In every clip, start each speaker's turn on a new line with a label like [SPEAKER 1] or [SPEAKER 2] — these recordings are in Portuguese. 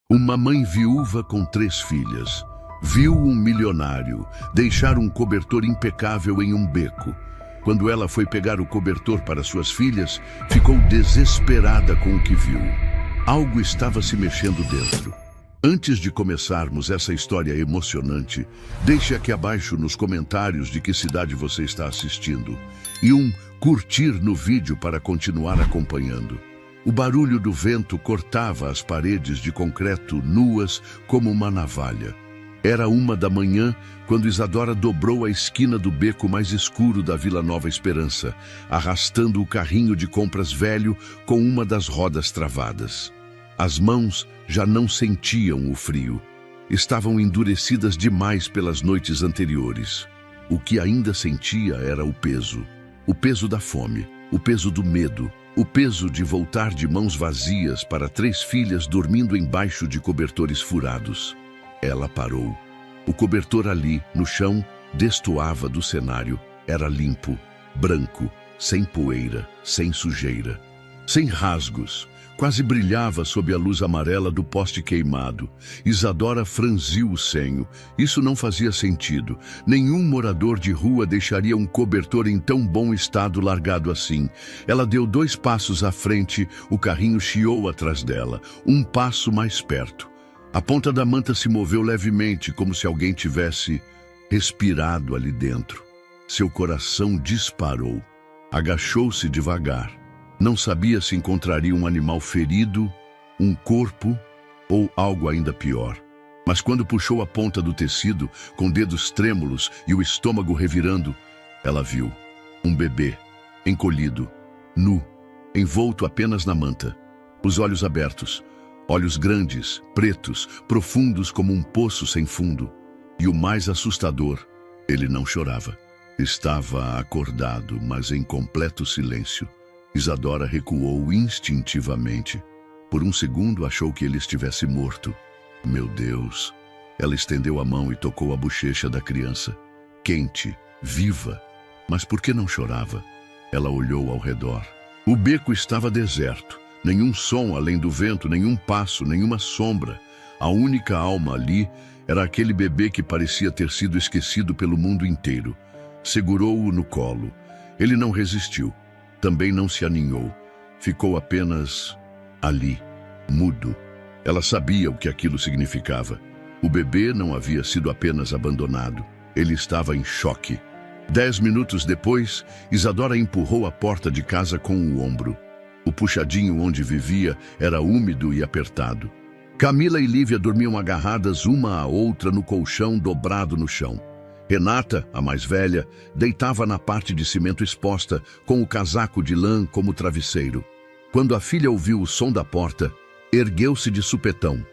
[SPEAKER 1] Uma mãe viúva com 3 filhas viu um milionário deixar um cobertor impecável em um beco. Quando ela foi pegar o cobertor para suas filhas, ficou desesperada com o que viu. Algo estava se mexendo dentro. Antes de começarmos essa história emocionante, deixe aqui abaixo nos comentários de que cidade você está assistindo e um curtir no vídeo para continuar acompanhando. O barulho do vento cortava as paredes de concreto nuas como uma navalha. Era 1 da manhã quando Isadora dobrou a esquina do beco mais escuro da Vila Nova Esperança, arrastando o carrinho de compras velho com uma das rodas travadas. As mãos já não sentiam o frio. Estavam endurecidas demais pelas noites anteriores. O que ainda sentia era o peso da fome, o peso do medo, o peso de voltar de mãos vazias para 3 filhas dormindo embaixo de cobertores furados. Ela parou. O cobertor ali, no chão, destoava do cenário. Era limpo, branco, sem poeira, sem sujeira, sem rasgos. Quase brilhava sob a luz amarela do poste queimado. Isadora franziu o senho. Isso não fazia sentido. Nenhum morador de rua deixaria um cobertor em tão bom estado largado assim. Ela deu 2 passos à frente, o carrinho chiou atrás dela. 1 passo mais perto. A ponta da manta se moveu levemente, como se alguém tivesse respirado ali dentro. Seu coração disparou. Agachou-se devagar. Não sabia se encontraria um animal ferido, um corpo ou algo ainda pior. Mas quando puxou a ponta do tecido, com dedos trêmulos e o estômago revirando, ela viu um bebê, encolhido, nu, envolto apenas na manta. Os olhos abertos, olhos grandes, pretos, profundos como um poço sem fundo. E o mais assustador, ele não chorava. Estava acordado, mas em completo silêncio. Isadora recuou instintivamente. Por um segundo achou que ele estivesse morto. Meu Deus! Ela estendeu a mão e tocou a bochecha da criança. Quente, viva. Mas por que não chorava? Ela olhou ao redor. O beco estava deserto. Nenhum som além do vento, nenhum passo, nenhuma sombra. A única alma ali era aquele bebê que parecia ter sido esquecido pelo mundo inteiro. Segurou-o no colo. Ele não resistiu. Também não se aninhou. Ficou apenas ali, mudo. Ela sabia o que aquilo significava. O bebê não havia sido apenas abandonado. Ele estava em choque. 10 minutos depois, Isadora empurrou a porta de casa com o ombro. O puxadinho onde vivia era úmido e apertado. Camila e Lívia dormiam agarradas uma à outra no colchão dobrado no chão. Renata, a mais velha, deitava na parte de cimento exposta, com o casaco de lã como travesseiro. Quando a filha ouviu o som da porta, ergueu-se de supetão.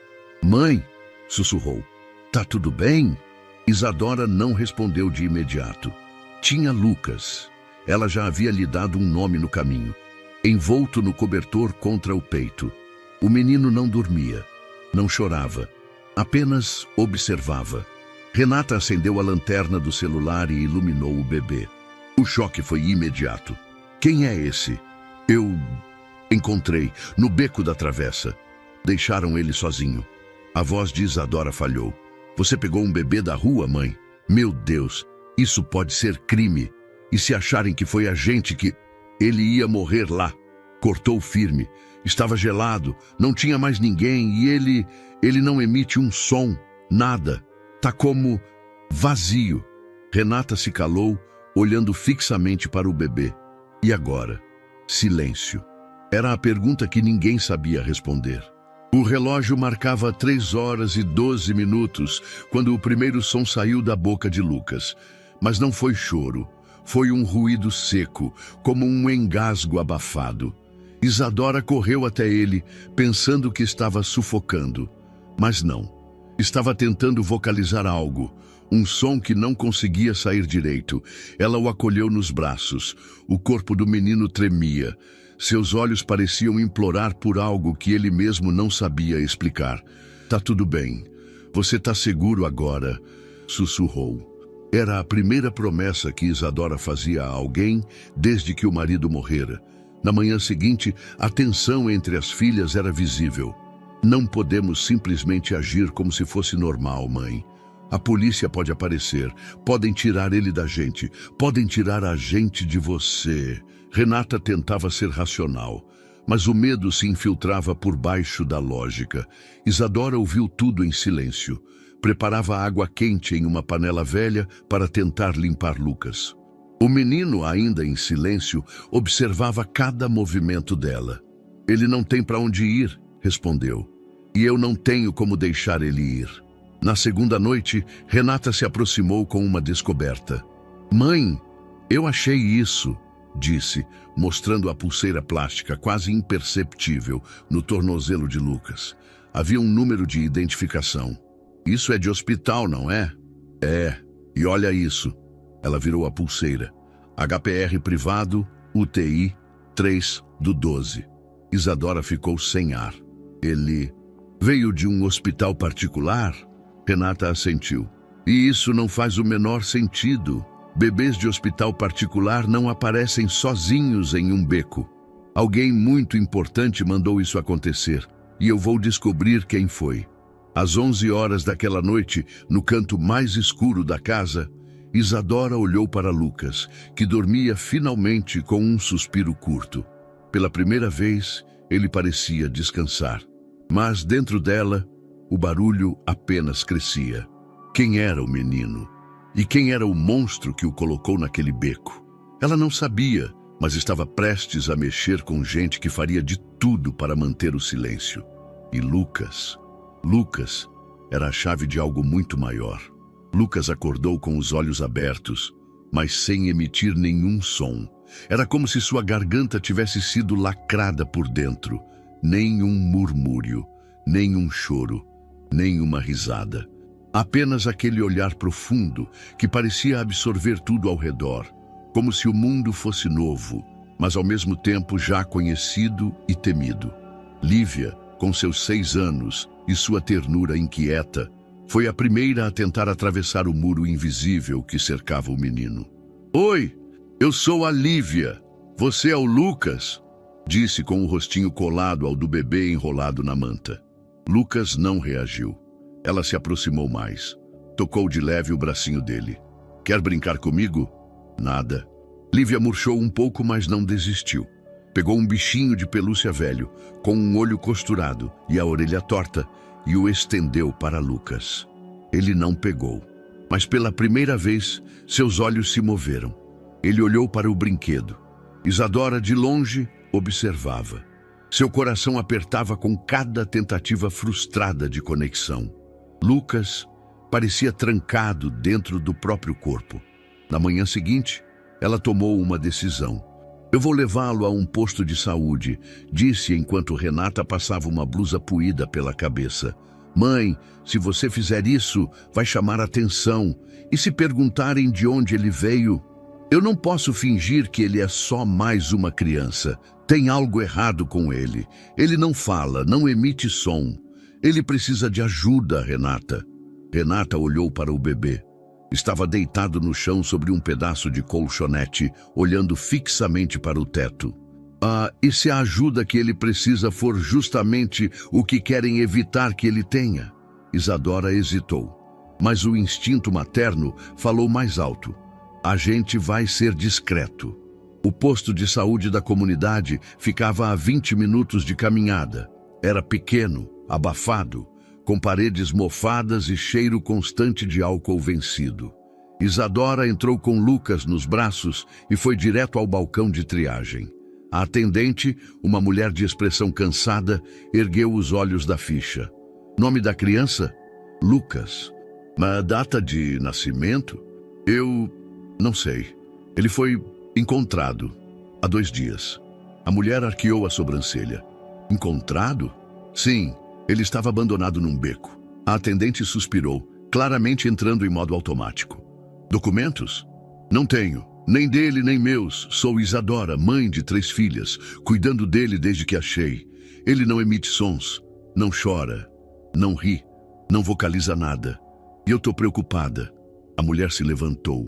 [SPEAKER 1] "Mãe!" sussurrou. "Tá tudo bem?" Isadora não respondeu de imediato. Tinha Lucas. Ela já havia lhe dado um nome no caminho. Envolto no cobertor contra o peito. O menino não dormia, não chorava, apenas observava. Renata acendeu a lanterna do celular e iluminou o bebê. O choque foi imediato. "Quem é esse?" "Eu encontrei, no beco da travessa. Deixaram ele sozinho." A voz de Isadora falhou. "Você pegou um bebê da rua, mãe? Meu Deus, isso pode ser crime. E se acharem que foi a gente que... Ele ia morrer lá." Cortou firme. Estava gelado, não tinha mais ninguém e ele não emite um som, nada. Tá como vazio. Renata se calou, olhando fixamente para o bebê. E agora? Silêncio. Era a pergunta que ninguém sabia responder. O relógio marcava 3h12 quando o primeiro som saiu da boca de Lucas. Mas não foi choro. Foi um ruído seco, como um engasgo abafado. Isadora correu até ele, pensando que estava sufocando. Mas não. Estava tentando vocalizar algo, um som que não conseguia sair direito. Ela o acolheu nos braços. O corpo do menino tremia. Seus olhos pareciam implorar por algo que ele mesmo não sabia explicar. "Tá tudo bem. Você tá seguro agora?" sussurrou. Era a primeira promessa que Isadora fazia a alguém desde que o marido morrera. Na manhã seguinte, a tensão entre as filhas era visível. Não podemos simplesmente agir como se fosse normal, mãe. A polícia pode aparecer, podem tirar ele da gente, podem tirar a gente de você. Renata tentava ser racional, mas o medo se infiltrava por baixo da lógica. Isadora ouviu tudo em silêncio. Preparava água quente em uma panela velha para tentar limpar Lucas. O menino, ainda em silêncio, observava cada movimento dela. Ele não tem para onde ir, respondeu. E eu não tenho como deixar ele ir. Na segunda noite, Renata se aproximou com uma descoberta. Mãe, eu achei isso, disse, mostrando a pulseira plástica quase imperceptível no tornozelo de Lucas. Havia um número de identificação. Isso é de hospital, não é? É, e olha isso. Ela virou a pulseira. HPR privado, UTI, 3/12. Isadora ficou sem ar. Ele veio de um hospital particular? Renata assentiu. E isso não faz o menor sentido. Bebês de hospital particular não aparecem sozinhos em um beco. Alguém muito importante mandou isso acontecer, e eu vou descobrir quem foi. Às 11 horas daquela noite, no canto mais escuro da casa, Isadora olhou para Lucas, que dormia finalmente com um suspiro curto. Pela primeira vez, ele parecia descansar. Mas dentro dela, o barulho apenas crescia. Quem era o menino? E quem era o monstro que o colocou naquele beco? Ela não sabia, mas estava prestes a mexer com gente que faria de tudo para manter o silêncio. E Lucas era a chave de algo muito maior. Lucas acordou com os olhos abertos, mas sem emitir nenhum som. Era como se sua garganta tivesse sido lacrada por dentro. Nem um murmúrio, nem um choro, nem uma risada. Apenas aquele olhar profundo que parecia absorver tudo ao redor, como se o mundo fosse novo, mas ao mesmo tempo já conhecido e temido. Lívia, com seus 6 anos e sua ternura inquieta, foi a primeira a tentar atravessar o muro invisível que cercava o menino. Oi, eu sou a Lívia. Você é o Lucas? Disse com o rostinho colado ao do bebê enrolado na manta. Lucas não reagiu. Ela se aproximou mais. Tocou de leve o bracinho dele. Quer brincar comigo? Nada. Lívia murchou um pouco, mas não desistiu. Pegou um bichinho de pelúcia velho, com um olho costurado e a orelha torta, e o estendeu para Lucas. Ele não pegou. Mas pela primeira vez, seus olhos se moveram. Ele olhou para o brinquedo. Isadora, de longe, observava. Seu coração apertava com cada tentativa frustrada de conexão. Lucas parecia trancado dentro do próprio corpo. Na manhã seguinte, ela tomou uma decisão. Eu vou levá-lo a um posto de saúde, disse enquanto Renata passava uma blusa puída pela cabeça. Mãe, se você fizer isso, vai chamar atenção. E se perguntarem de onde ele veio? Eu não posso fingir que ele é só mais uma criança. Tem algo errado com ele. Ele não fala, não emite som. Ele precisa de ajuda, Renata. Renata olhou para o bebê. Estava deitado no chão sobre um pedaço de colchonete, olhando fixamente para o teto. E se a ajuda que ele precisa for justamente o que querem evitar que ele tenha? Isadora hesitou. Mas o instinto materno falou mais alto. A gente vai ser discreto. O posto de saúde da comunidade ficava a 20 minutos de caminhada. Era pequeno, abafado, com paredes mofadas e cheiro constante de álcool vencido. Isadora entrou com Lucas nos braços e foi direto ao balcão de triagem. A atendente, uma mulher de expressão cansada, ergueu os olhos da ficha. Nome da criança? Lucas. Mas a data de nascimento? Eu não sei. Ele foi encontrado há 2 dias. A mulher arqueou a sobrancelha. Encontrado? Sim. Ele estava abandonado num beco. A atendente suspirou, claramente entrando em modo automático. Documentos? Não tenho. Nem dele, nem meus. Sou Isadora, mãe de 3 filhas, cuidando dele desde que achei. Ele não emite sons, não chora, não ri, não vocaliza nada. E eu tô preocupada. A mulher se levantou.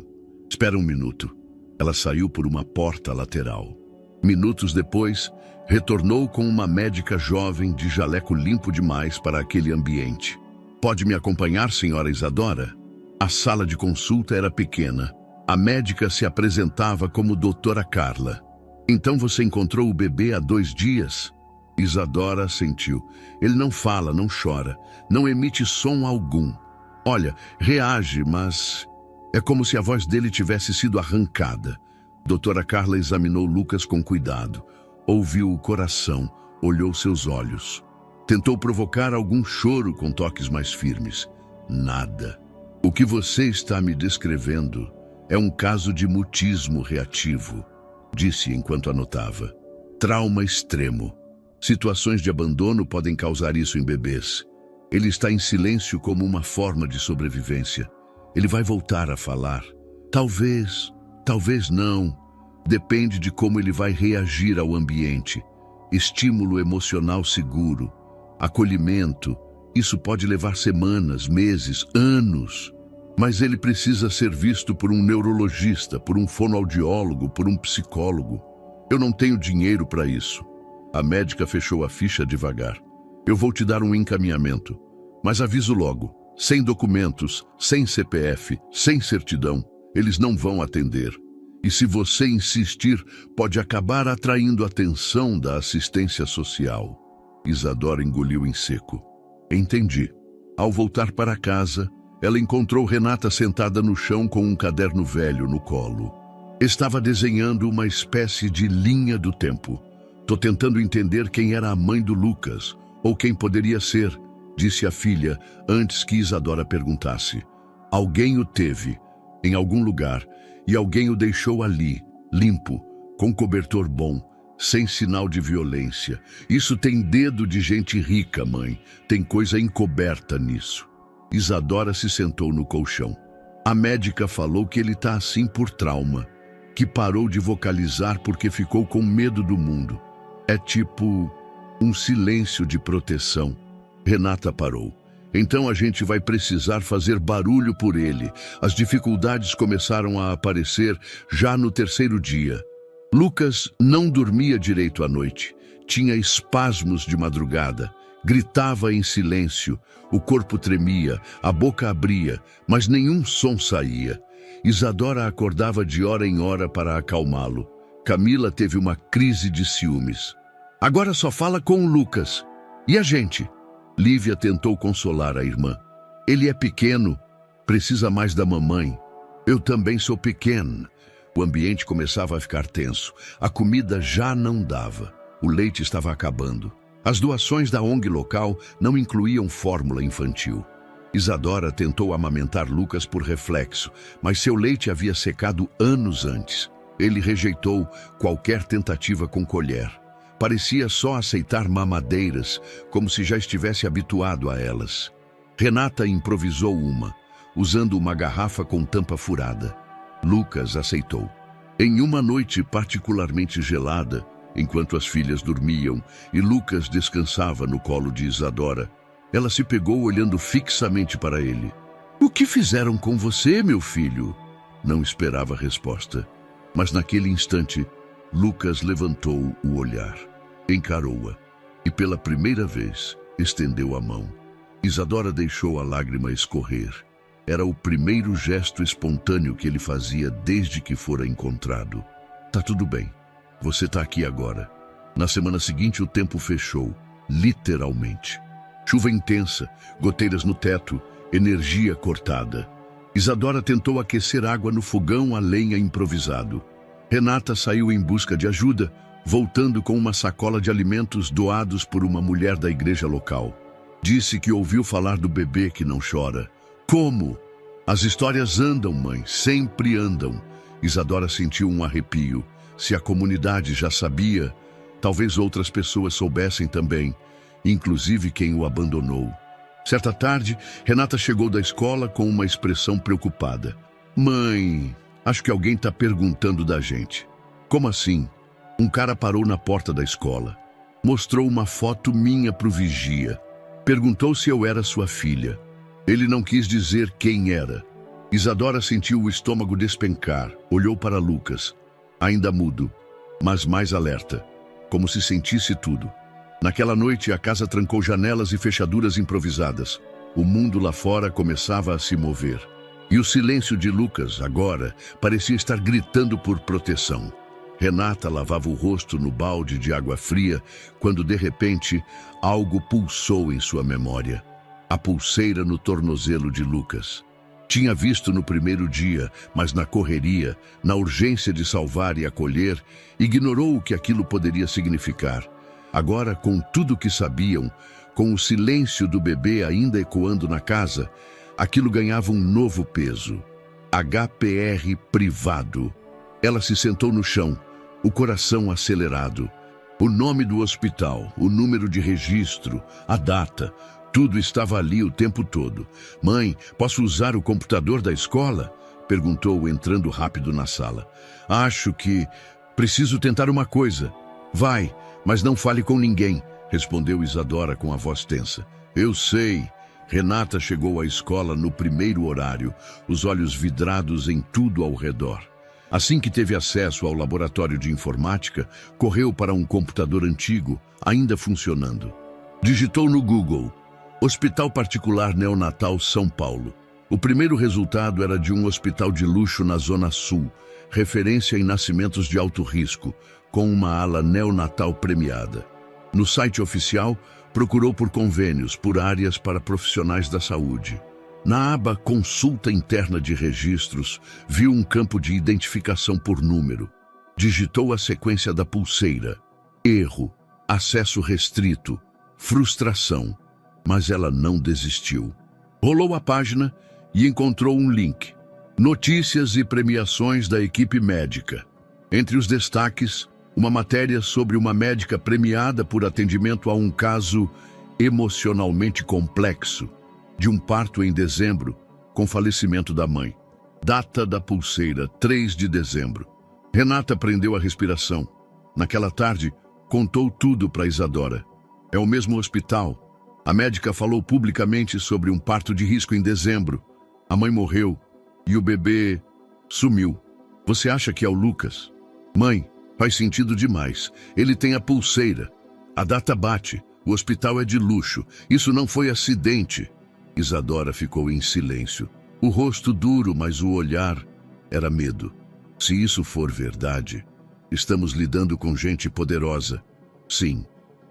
[SPEAKER 1] Espera um minuto. Ela saiu por uma porta lateral. Minutos depois, retornou com uma médica jovem de jaleco limpo demais para aquele ambiente. Pode me acompanhar, senhora Isadora? A sala de consulta era pequena. A médica se apresentava como doutora Carla. Então você encontrou o bebê há 2 dias? Isadora assentiu. Ele não fala, não chora, não emite som algum. Olha, reage, mas é como se a voz dele tivesse sido arrancada. Doutora Carla examinou Lucas com cuidado. Ouviu o coração, olhou seus olhos. Tentou provocar algum choro com toques mais firmes. Nada. O que você está me descrevendo é um caso de mutismo reativo, disse enquanto anotava. Trauma extremo. Situações de abandono podem causar isso em bebês. Ele está em silêncio como uma forma de sobrevivência. Ele vai voltar a falar. Talvez, talvez não. Depende de como ele vai reagir ao ambiente. Estímulo emocional seguro, acolhimento. Isso pode levar semanas, meses, anos. Mas ele precisa ser visto por um neurologista, por um fonoaudiólogo, por um psicólogo. Eu não tenho dinheiro para isso. A médica fechou a ficha devagar. Eu vou te dar um encaminhamento, mas aviso logo, sem documentos, sem CPF, sem certidão, eles não vão atender. E se você insistir, pode acabar atraindo a atenção da assistência social. Isadora engoliu em seco. Entendi. Ao voltar para casa, ela encontrou Renata sentada no chão com um caderno velho no colo. Estava desenhando uma espécie de linha do tempo. Tô tentando entender quem era a mãe do Lucas, ou quem poderia ser, disse a filha, antes que Isadora perguntasse. Alguém o teve, em algum lugar, e alguém o deixou ali, limpo, com cobertor bom, sem sinal de violência. Isso tem dedo de gente rica, mãe. Tem coisa encoberta nisso. Isadora se sentou no colchão. A médica falou que ele está assim por trauma, que parou de vocalizar porque ficou com medo do mundo. É tipo um silêncio de proteção. Renata parou. Então a gente vai precisar fazer barulho por ele. As dificuldades começaram a aparecer já no 3º dia. Lucas não dormia direito à noite. Tinha espasmos de madrugada. Gritava em silêncio. O corpo tremia, a boca abria, mas nenhum som saía. Isadora acordava de hora em hora para acalmá-lo. Camila teve uma crise de ciúmes. Agora só fala com o Lucas. E a gente? Lívia tentou consolar a irmã. Ele é pequeno, precisa mais da mamãe. Eu também sou pequeno. O ambiente começava a ficar tenso. A comida já não dava. O leite estava acabando. As doações da ONG local não incluíam fórmula infantil. Isadora tentou amamentar Lucas por reflexo, mas seu leite havia secado anos antes. Ele rejeitou qualquer tentativa com colher. Parecia só aceitar mamadeiras, como se já estivesse habituado a elas. Renata improvisou uma, usando uma garrafa com tampa furada. Lucas aceitou. Em uma noite particularmente gelada, enquanto as filhas dormiam e Lucas descansava no colo de Isadora, ela se pegou olhando fixamente para ele. "O que fizeram com você, meu filho?" Não esperava resposta. Mas naquele instante, Lucas levantou o olhar, encarou-a e pela primeira vez estendeu a mão. Isadora deixou a lágrima escorrer. Era o primeiro gesto espontâneo que ele fazia desde que fora encontrado. "Tá tudo bem. Você tá aqui agora." Na semana seguinte o tempo fechou, literalmente. Chuva intensa, goteiras no teto, energia cortada. Isadora tentou aquecer água no fogão a lenha improvisado. Renata saiu em busca de ajuda, voltando com uma sacola de alimentos doados por uma mulher da igreja local. Disse que ouviu falar do bebê que não chora. Como? As histórias andam, mãe, sempre andam. Isadora sentiu um arrepio. Se a comunidade já sabia, talvez outras pessoas soubessem também, inclusive quem o abandonou. Certa tarde, Renata chegou da escola com uma expressão preocupada. "Mãe, acho que alguém está perguntando da gente." "Como assim?" Um cara parou na porta da escola. Mostrou uma foto minha pro vigia. Perguntou se eu era sua filha. Ele não quis dizer quem era. Isadora sentiu o estômago despencar. Olhou para Lucas, ainda mudo. mas mais alerta, como se sentisse tudo. Naquela noite, a casa trancou janelas e fechaduras improvisadas. O mundo lá fora começava a se mover. E o silêncio de Lucas, agora, parecia estar gritando por proteção. Renata lavava o rosto no balde de água fria, quando, de repente, algo pulsou em sua memória. A pulseira no tornozelo de Lucas. Tinha visto no primeiro dia, mas na correria, na urgência de salvar e acolher, ignorou o que aquilo poderia significar. Agora, com tudo o que sabiam, com o silêncio do bebê ainda ecoando na casa, aquilo ganhava um novo peso. HPR privado. Ela se sentou no chão, o coração acelerado. O nome do hospital, o número de registro, a data, tudo estava ali o tempo todo. "Mãe, posso usar o computador da escola?" perguntou, entrando rápido na sala. "Acho que preciso tentar uma coisa." "Vai, mas não fale com ninguém", respondeu Isadora com a voz tensa. "Eu sei." Renata chegou à escola no primeiro horário, os olhos vidrados em tudo ao redor. Assim que teve acesso ao laboratório de informática, correu para um computador antigo, ainda funcionando. Digitou no Google: Hospital Particular Neonatal São Paulo. O primeiro resultado era de um hospital de luxo na Zona Sul, referência em nascimentos de alto risco, com uma ala neonatal premiada. No site oficial, procurou por convênios, por áreas para profissionais da saúde. Na aba Consulta Interna de Registros, viu um campo de identificação por número. Digitou a sequência da pulseira. Erro, acesso restrito, frustração. Mas ela não desistiu. Rolou a página e encontrou um link. Notícias e premiações da equipe médica. Entre os destaques, uma matéria sobre uma médica premiada por atendimento a um caso emocionalmente complexo, de um parto em dezembro, com falecimento da mãe. Data da pulseira, 3 de dezembro. Renata prendeu a respiração. Naquela tarde, contou tudo para Isadora. É o mesmo hospital. A médica falou publicamente sobre um parto de risco em dezembro. A mãe morreu e o bebê sumiu. Você acha que é o Lucas? Mãe, faz sentido demais. Ele tem a pulseira. A data bate. O hospital é de luxo. Isso não foi acidente. Isadora ficou em silêncio. O rosto duro, mas o olhar era medo. Se isso for verdade, estamos lidando com gente poderosa. Sim.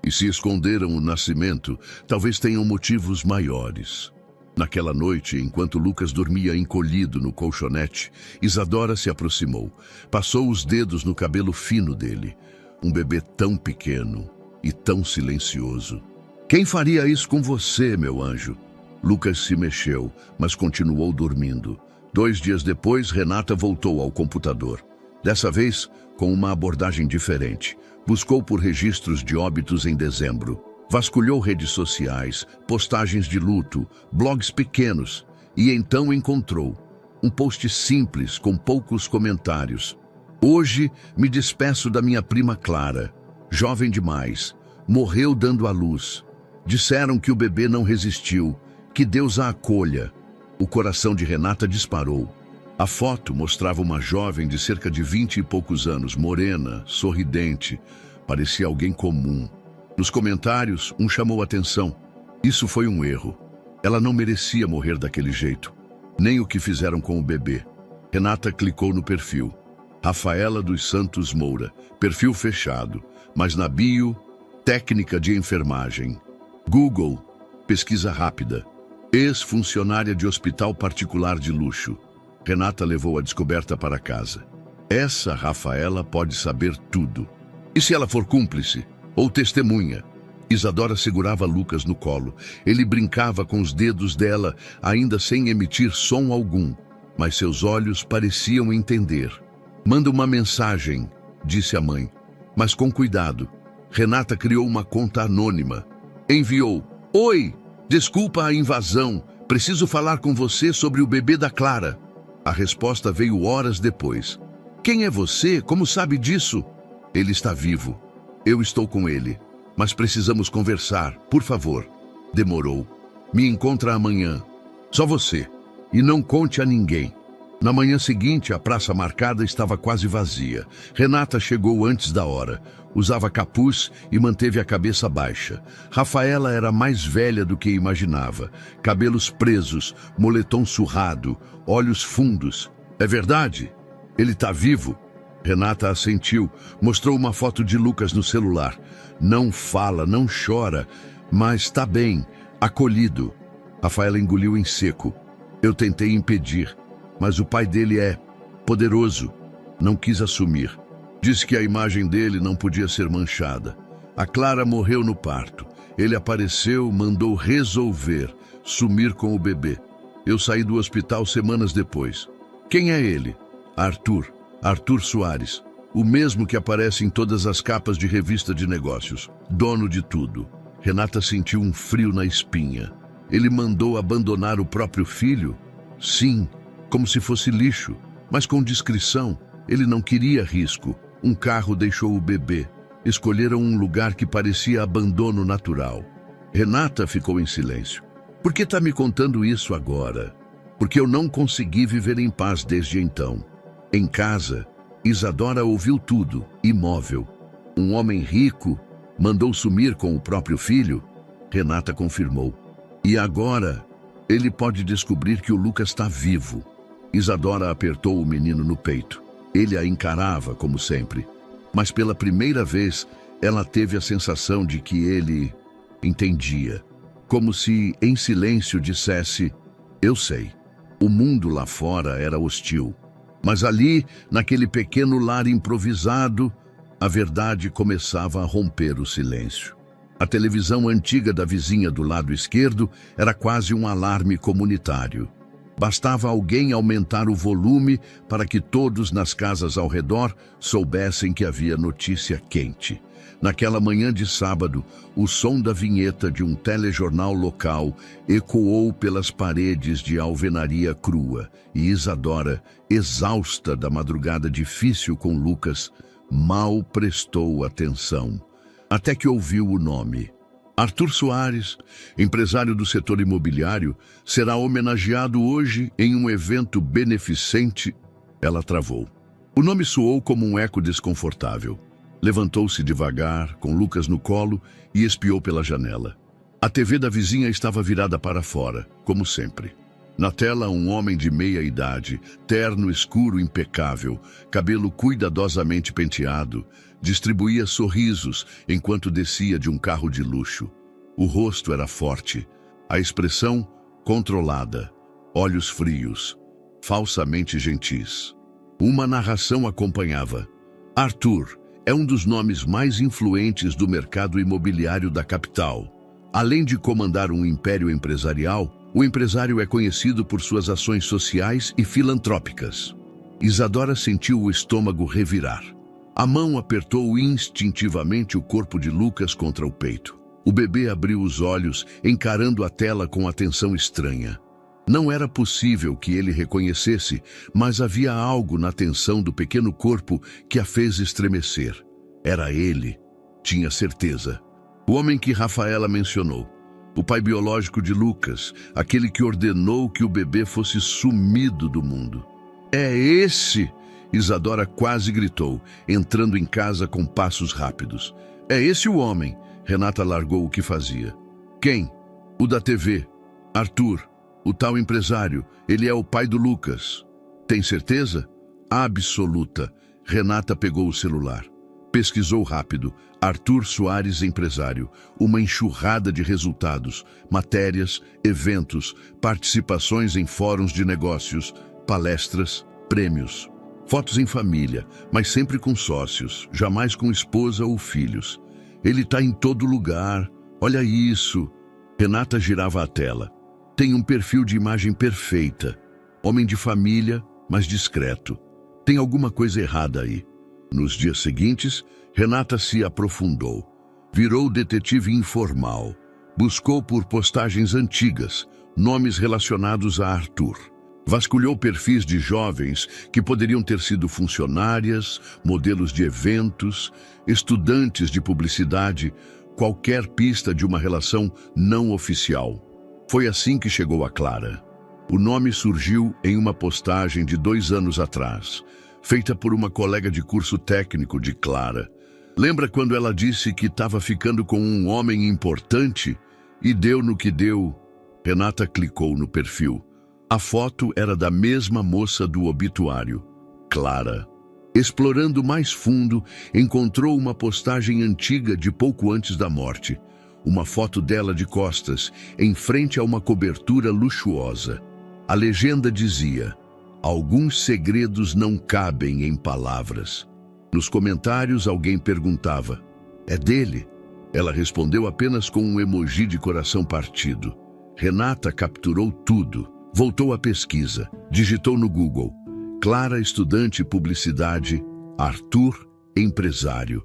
[SPEAKER 1] E se esconderam o nascimento, talvez tenham motivos maiores. Naquela noite, enquanto Lucas dormia encolhido no colchonete, Isadora se aproximou. Passou os dedos no cabelo fino dele. Um bebê tão pequeno e tão silencioso. Quem faria isso com você, meu anjo? Lucas se mexeu, mas continuou dormindo. 2 dias depois, Renata voltou ao computador. Dessa vez, com uma abordagem diferente. Buscou por registros de óbitos em dezembro. Vasculhou redes sociais, postagens de luto, blogs pequenos e então encontrou um post simples com poucos comentários. Hoje me despeço da minha prima Clara, jovem demais, morreu dando à luz. Disseram que o bebê não resistiu, que Deus a acolha. O coração de Renata disparou. A foto mostrava uma jovem de cerca de 20 e poucos anos, morena, sorridente, parecia alguém comum. Nos comentários, um chamou a atenção. Isso foi um erro. Ela não merecia morrer daquele jeito. Nem o que fizeram com o bebê. Renata clicou no perfil. Rafaela dos Santos Moura. Perfil fechado. Mas na bio, técnica de enfermagem. Google, pesquisa rápida. Ex-funcionária de hospital particular de luxo. Renata levou a descoberta para casa. Essa Rafaela pode saber tudo. E se ela for cúmplice? Ou testemunha? Isadora segurava Lucas no colo. Ele brincava com os dedos dela, ainda sem emitir som algum. Mas seus olhos pareciam entender. Manda uma mensagem, disse a mãe. Mas com cuidado. Renata criou uma conta anônima. Enviou. Oi, desculpa a invasão. Preciso falar com você sobre o bebê da Clara. A resposta veio horas depois. Quem é você? Como sabe disso? Ele está vivo. Eu estou com ele, mas precisamos conversar, por favor. Demorou. Me encontra amanhã. Só você. E não conte a ninguém. Na manhã seguinte, a praça marcada estava quase vazia. Renata chegou antes da hora. Usava capuz e manteve a cabeça baixa. Rafaela era mais velha do que imaginava. Cabelos presos, moletom surrado, olhos fundos. É verdade? Ele está vivo? Renata assentiu, mostrou uma foto de Lucas no celular. Não fala, não chora, mas está bem, acolhido. Rafaela engoliu em seco. Eu tentei impedir, mas o pai dele é poderoso. Não quis assumir. Disse que a imagem dele não podia ser manchada. A Clara morreu no parto. Ele apareceu, mandou resolver, sumir com o bebê. Eu saí do hospital semanas depois. Quem é ele? Arthur Soares. O mesmo que aparece em todas as capas de revista de negócios. Dono de tudo. Renata sentiu um frio na espinha. Ele mandou abandonar o próprio filho? Sim, como se fosse lixo, mas com discrição. Ele não queria risco. Um carro deixou o bebê. Escolheram um lugar que parecia abandono natural. Renata ficou em silêncio. Por que está me contando isso agora? Porque eu não consegui viver em paz desde então. Em casa, Isadora ouviu tudo, imóvel. Um homem rico mandou sumir com o próprio filho? Renata confirmou. E agora, ele pode descobrir que o Lucas está vivo. Isadora apertou o menino no peito. Ele a encarava, como sempre. Mas pela primeira vez, ela teve a sensação de que ele entendia. Como se, em silêncio, dissesse: eu sei. O mundo lá fora era hostil. Mas ali, naquele pequeno lar improvisado, a verdade começava a romper o silêncio. A televisão antiga da vizinha do lado esquerdo era quase um alarme comunitário. Bastava alguém aumentar o volume para que todos nas casas ao redor soubessem que havia notícia quente. Naquela manhã de sábado, o som da vinheta de um telejornal local ecoou pelas paredes de alvenaria crua e Isadora, exausta da madrugada difícil com Lucas, mal prestou atenção. Até que ouviu o nome. Arthur Soares, empresário do setor imobiliário, será homenageado hoje em um evento beneficente. Ela travou. O nome soou como um eco desconfortável. Levantou-se devagar, com Lucas no colo, e espiou pela janela. A TV da vizinha estava virada para fora, como sempre. Na tela, um homem de meia idade, terno escuro impecável, cabelo cuidadosamente penteado, distribuía sorrisos enquanto descia de um carro de luxo. O rosto era forte, a expressão controlada, olhos frios, falsamente gentis. Uma narração acompanhava. Arthur é um dos nomes mais influentes do mercado imobiliário da capital. Além de comandar um império empresarial, o empresário é conhecido por suas ações sociais e filantrópicas. Isadora sentiu o estômago revirar. A mão apertou instintivamente o corpo de Lucas contra o peito. O bebê abriu os olhos, encarando a tela com atenção estranha. Não era possível que ele reconhecesse, mas havia algo na tensão do pequeno corpo que a fez estremecer. Era ele, tinha certeza. O homem que Rafaela mencionou. O pai biológico de Lucas, aquele que ordenou que o bebê fosse sumido do mundo. É esse! Isadora quase gritou, entrando em casa com passos rápidos. É esse o homem! Renata largou o que fazia. Quem? O da TV. Arthur, o tal empresário. Ele é o pai do Lucas. Tem certeza? Absoluta. Renata pegou o celular. Pesquisou rápido. Arthur Soares, empresário. Uma enxurrada de resultados, matérias, eventos, participações em fóruns de negócios, palestras, prêmios. Fotos em família, mas sempre com sócios, jamais com esposa ou filhos. Ele está em todo lugar. Olha isso. Renata girava a tela. Tem um perfil de imagem perfeita. Homem de família, mas discreto. Tem alguma coisa errada aí. Nos dias seguintes, Renata se aprofundou. Virou detetive informal. Buscou por postagens antigas, nomes relacionados a Arthur. Vasculhou perfis de jovens que poderiam ter sido funcionárias, modelos de eventos, estudantes de publicidade, qualquer pista de uma relação não oficial. Foi assim que chegou a Clara. O nome surgiu em uma postagem de 2 anos atrás, feita por uma colega de curso técnico de Clara. Lembra quando ela disse que estava ficando com um homem importante? E deu no que deu. Renata clicou no perfil. A foto era da mesma moça do obituário, Clara. Explorando mais fundo, encontrou uma postagem antiga de pouco antes da morte. Uma foto dela de costas, em frente a uma cobertura luxuosa. A legenda dizia: "Alguns segredos não cabem em palavras." Nos comentários, alguém perguntava: "É dele?" Ela respondeu apenas com um emoji de coração partido. Renata capturou tudo, voltou à pesquisa, digitou no Google: Clara, estudante publicidade, Arthur, empresário.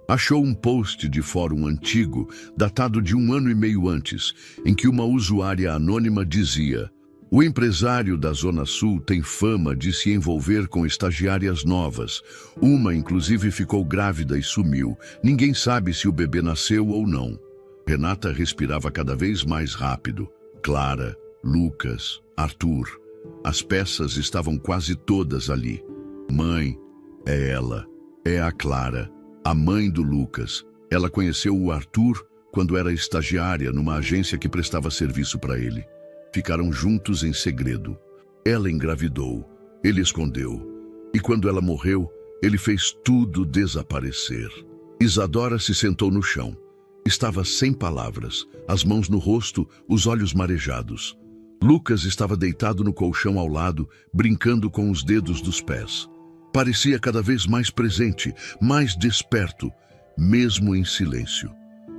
[SPEAKER 1] Achou um post de fórum antigo, datado de 1 ano e meio antes, em que uma usuária anônima dizia: "O empresário da Zona Sul tem fama de se envolver com estagiárias novas. Uma, inclusive, ficou grávida e sumiu. Ninguém sabe se o bebê nasceu ou não." Renata respirava cada vez mais rápido. Clara, Lucas, Arthur. As peças estavam quase todas ali. Mãe, é ela. É a Clara, a mãe do Lucas. Ela conheceu o Arthur quando era estagiária numa agência que prestava serviço para ele. Ficaram juntos em segredo. Ela engravidou, ele escondeu. E quando ela morreu, ele fez tudo desaparecer. Isadora se sentou no chão. Estava sem palavras, as mãos no rosto, os olhos marejados. Lucas estava deitado no colchão ao lado, brincando com os dedos dos pés. Parecia cada vez mais presente, mais desperto, mesmo em silêncio.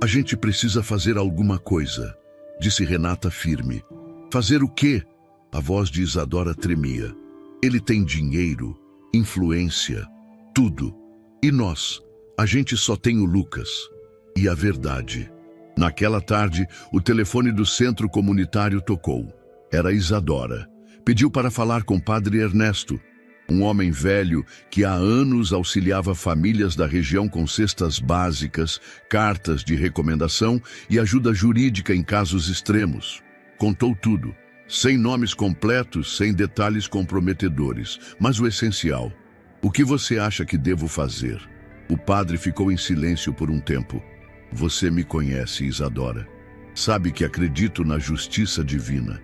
[SPEAKER 1] "A gente precisa fazer alguma coisa", disse Renata firme. "Fazer o quê?" A voz de Isadora tremia. "Ele tem dinheiro, influência, tudo. E nós? A gente só tem o Lucas." E a verdade. Naquela tarde, o telefone do centro comunitário tocou. Era Isadora. Pediu para falar com Padre Ernesto, um homem velho que há anos auxiliava famílias da região com cestas básicas, cartas de recomendação e ajuda jurídica em casos extremos. Contou tudo, sem nomes completos, sem detalhes comprometedores, mas o essencial. "O que você acha que devo fazer?" O padre ficou em silêncio por um tempo. "Você me conhece, Isadora. Sabe que acredito na justiça divina.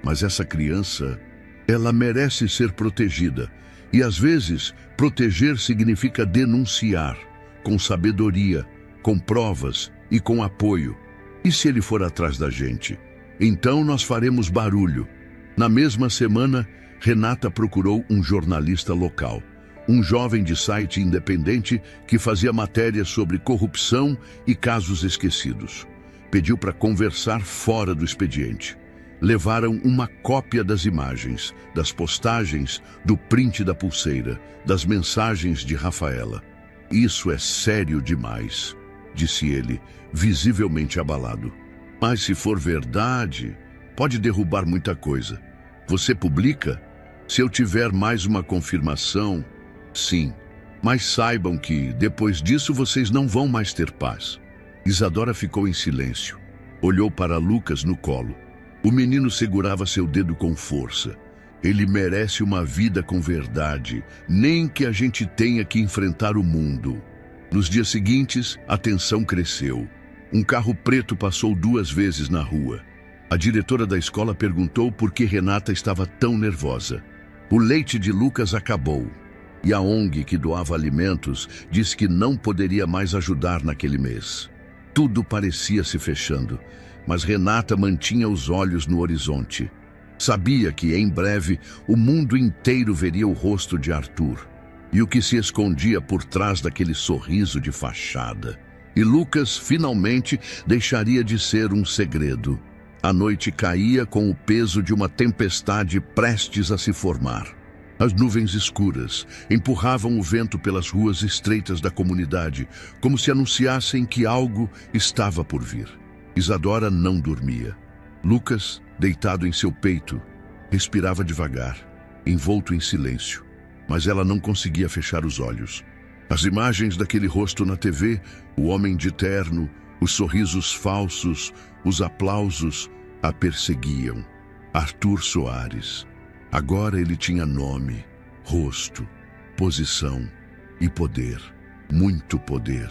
[SPEAKER 1] Mas essa criança, ela merece ser protegida. E às vezes, proteger significa denunciar, com sabedoria, com provas e com apoio. E se ele for atrás da gente? Então nós faremos barulho." Na mesma semana, Renata procurou um jornalista local, um jovem de site independente que fazia matérias sobre corrupção e casos esquecidos. Pediu para conversar fora do expediente. Levaram uma cópia das imagens, das postagens, do print da pulseira, das mensagens de Rafaela. "Isso é sério demais", disse ele, visivelmente abalado. "Mas se for verdade, pode derrubar muita coisa. Você publica? Se eu tiver mais uma confirmação, sim. Mas saibam que, depois disso, vocês não vão mais ter paz." Isadora ficou em silêncio. Olhou para Lucas no colo. O menino segurava seu dedo com força. "Ele merece uma vida com verdade, nem que a gente tenha que enfrentar o mundo." Nos dias seguintes, a tensão cresceu. Um carro preto passou 2 vezes na rua. A diretora da escola perguntou por que Renata estava tão nervosa. O leite de Lucas acabou. E a ONG que doava alimentos disse que não poderia mais ajudar naquele mês. Tudo parecia se fechando, mas Renata mantinha os olhos no horizonte. Sabia que, em breve, o mundo inteiro veria o rosto de Arthur e o que se escondia por trás daquele sorriso de fachada. E Lucas, finalmente, deixaria de ser um segredo. A noite caía com o peso de uma tempestade prestes a se formar. As nuvens escuras empurravam o vento pelas ruas estreitas da comunidade, como se anunciassem que algo estava por vir. Isadora não dormia. Lucas, deitado em seu peito, respirava devagar, envolto em silêncio, mas ela não conseguia fechar os olhos. As imagens daquele rosto na TV, o homem de terno, os sorrisos falsos, os aplausos, a perseguiam. Arthur Soares. Agora ele tinha nome, rosto, posição e poder. Muito poder.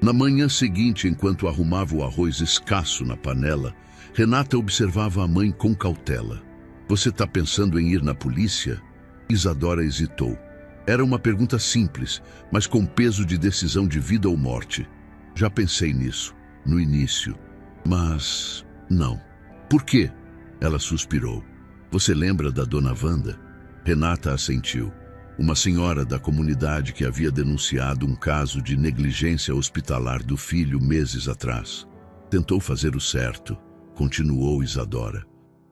[SPEAKER 1] Na manhã seguinte, enquanto arrumava o arroz escasso na panela, Renata observava a mãe com cautela. Você está pensando em ir na polícia? Isadora hesitou. Era uma pergunta simples, mas com peso de decisão de vida ou morte. Já pensei nisso, no início. Mas não. Por quê? Ela suspirou. Você lembra da dona Wanda? Renata assentiu. Uma senhora da comunidade que havia denunciado um caso de negligência hospitalar do filho meses atrás. Tentou fazer o certo, continuou Isadora.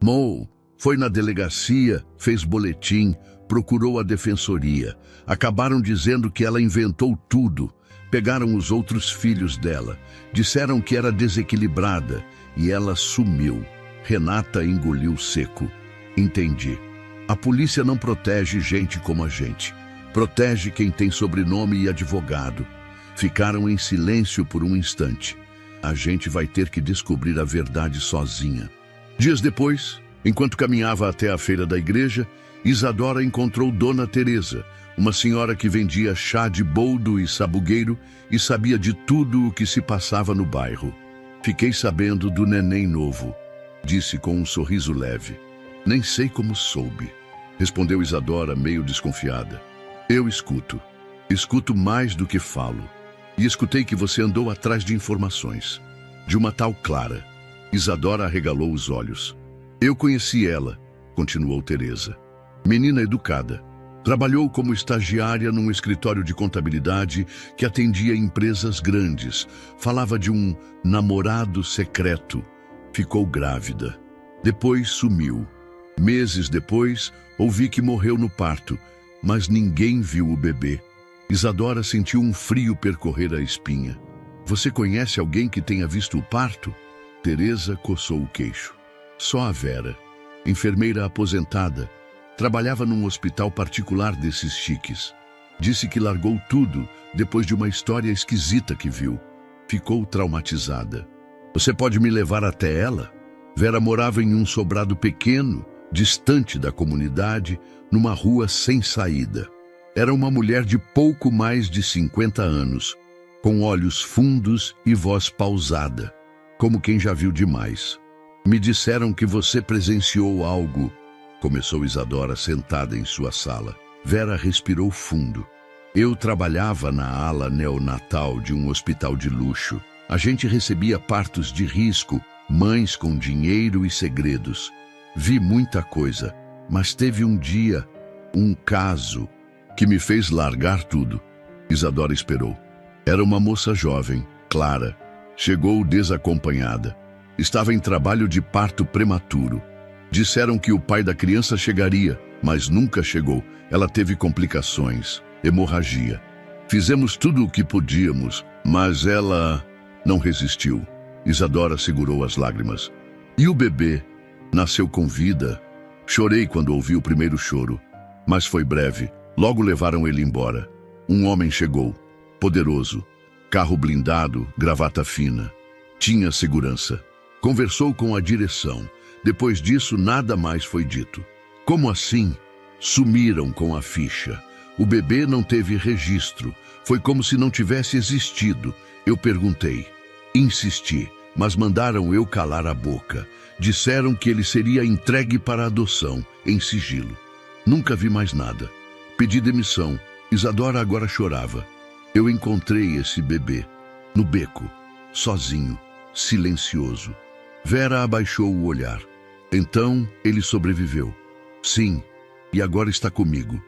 [SPEAKER 1] Mo foi na delegacia, fez boletim, procurou a defensoria. Acabaram dizendo que ela inventou tudo. Pegaram os outros filhos dela. Disseram que era desequilibrada e ela sumiu. Renata engoliu seco. Entendi. A polícia não protege gente como a gente. Protege quem tem sobrenome e advogado. Ficaram em silêncio por um instante. A gente vai ter que descobrir a verdade sozinha. Dias depois, enquanto caminhava até a feira da igreja, Isadora encontrou Dona Teresa, uma senhora que vendia chá de boldo e sabugueiro e sabia de tudo o que se passava no bairro. Fiquei sabendo do neném novo, disse com um sorriso leve. Nem sei como soube, respondeu Isadora meio desconfiada. Eu escuto. Escuto mais do que falo. E escutei que você andou atrás de informações. De uma tal Clara. Isadora arregalou os olhos. Eu conheci ela, continuou Teresa. Menina educada. Trabalhou como estagiária num escritório de contabilidade que atendia empresas grandes. Falava de um namorado secreto. Ficou grávida. Depois sumiu. Meses depois, ouvi que morreu no parto, mas ninguém viu o bebê. Isadora sentiu um frio percorrer a espinha. Você conhece alguém que tenha visto o parto? Teresa coçou o queixo. Só a Vera, enfermeira aposentada, trabalhava num hospital particular desses chiques. Disse que largou tudo depois de uma história esquisita que viu. Ficou traumatizada. Você pode me levar até ela? Vera morava em um sobrado pequeno, distante da comunidade, numa rua sem saída. Era uma mulher de pouco mais de 50 anos, com olhos fundos e voz pausada, como quem já viu demais. Me disseram que você presenciou algo, começou Isadora sentada em sua sala. Vera respirou fundo. Eu trabalhava na ala neonatal de um hospital de luxo. A gente recebia partos de risco, mães com dinheiro e segredos. Vi muita coisa, mas teve um dia, um caso, que me fez largar tudo. Isadora esperou. Era uma moça jovem, Clara. Chegou desacompanhada. Estava em trabalho de parto prematuro. Disseram que o pai da criança chegaria, mas nunca chegou. Ela teve complicações, hemorragia. Fizemos tudo o que podíamos, mas ela não resistiu. Isadora segurou as lágrimas. E o bebê? Nasceu com vida. Chorei quando ouvi o primeiro choro, mas foi breve. Logo levaram ele embora. Um homem chegou, poderoso, carro blindado, gravata fina. Tinha segurança. Conversou com a direção. Depois disso, nada mais foi dito. Como assim? Sumiram com a ficha. O bebê não teve registro. Foi como se não tivesse existido. Eu perguntei. Insisti, mas mandaram eu calar a boca. Disseram que ele seria entregue para adoção, em sigilo. Nunca vi mais nada. Pedi demissão. Isadora agora chorava. Eu encontrei esse bebê, no beco, sozinho, silencioso. Vera abaixou o olhar. Então, ele sobreviveu. Sim, e agora está comigo.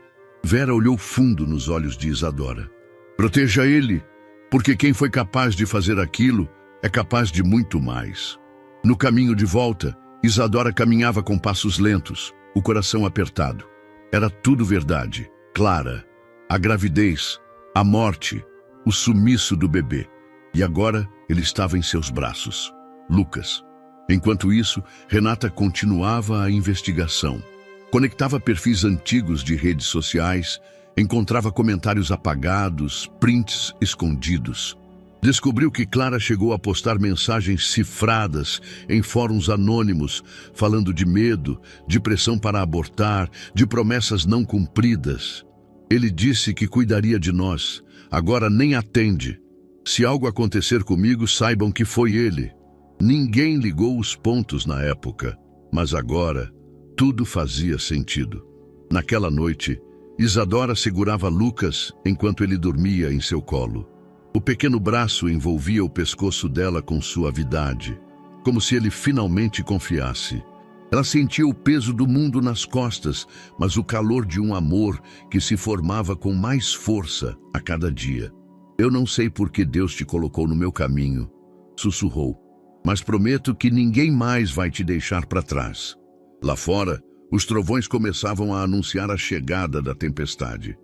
[SPEAKER 1] Vera olhou fundo nos olhos de Isadora. Proteja ele, porque quem foi capaz de fazer aquilo é capaz de muito mais. No caminho de volta, Isadora caminhava com passos lentos, o coração apertado. Era tudo verdade, Clara. A gravidez, a morte, o sumiço do bebê. E agora ele estava em seus braços. Lucas. Enquanto isso, Renata continuava a investigação. Conectava perfis antigos de redes sociais, encontrava comentários apagados, prints escondidos. Descobriu que Clara chegou a postar mensagens cifradas em fóruns anônimos, falando de medo, de pressão para abortar, de promessas não cumpridas. Ele disse que cuidaria de nós. Agora nem atende. Se algo acontecer comigo, saibam que foi ele. Ninguém ligou os pontos na época, mas agora tudo fazia sentido. Naquela noite, Isadora segurava Lucas enquanto ele dormia em seu colo. O pequeno braço envolvia o pescoço dela com suavidade, como se ele finalmente confiasse. Ela sentia o peso do mundo nas costas, mas o calor de um amor que se formava com mais força a cada dia. Eu não sei por que Deus te colocou no meu caminho, sussurrou, mas prometo que ninguém mais vai te deixar para trás. Lá fora, os trovões começavam a anunciar a chegada da tempestade,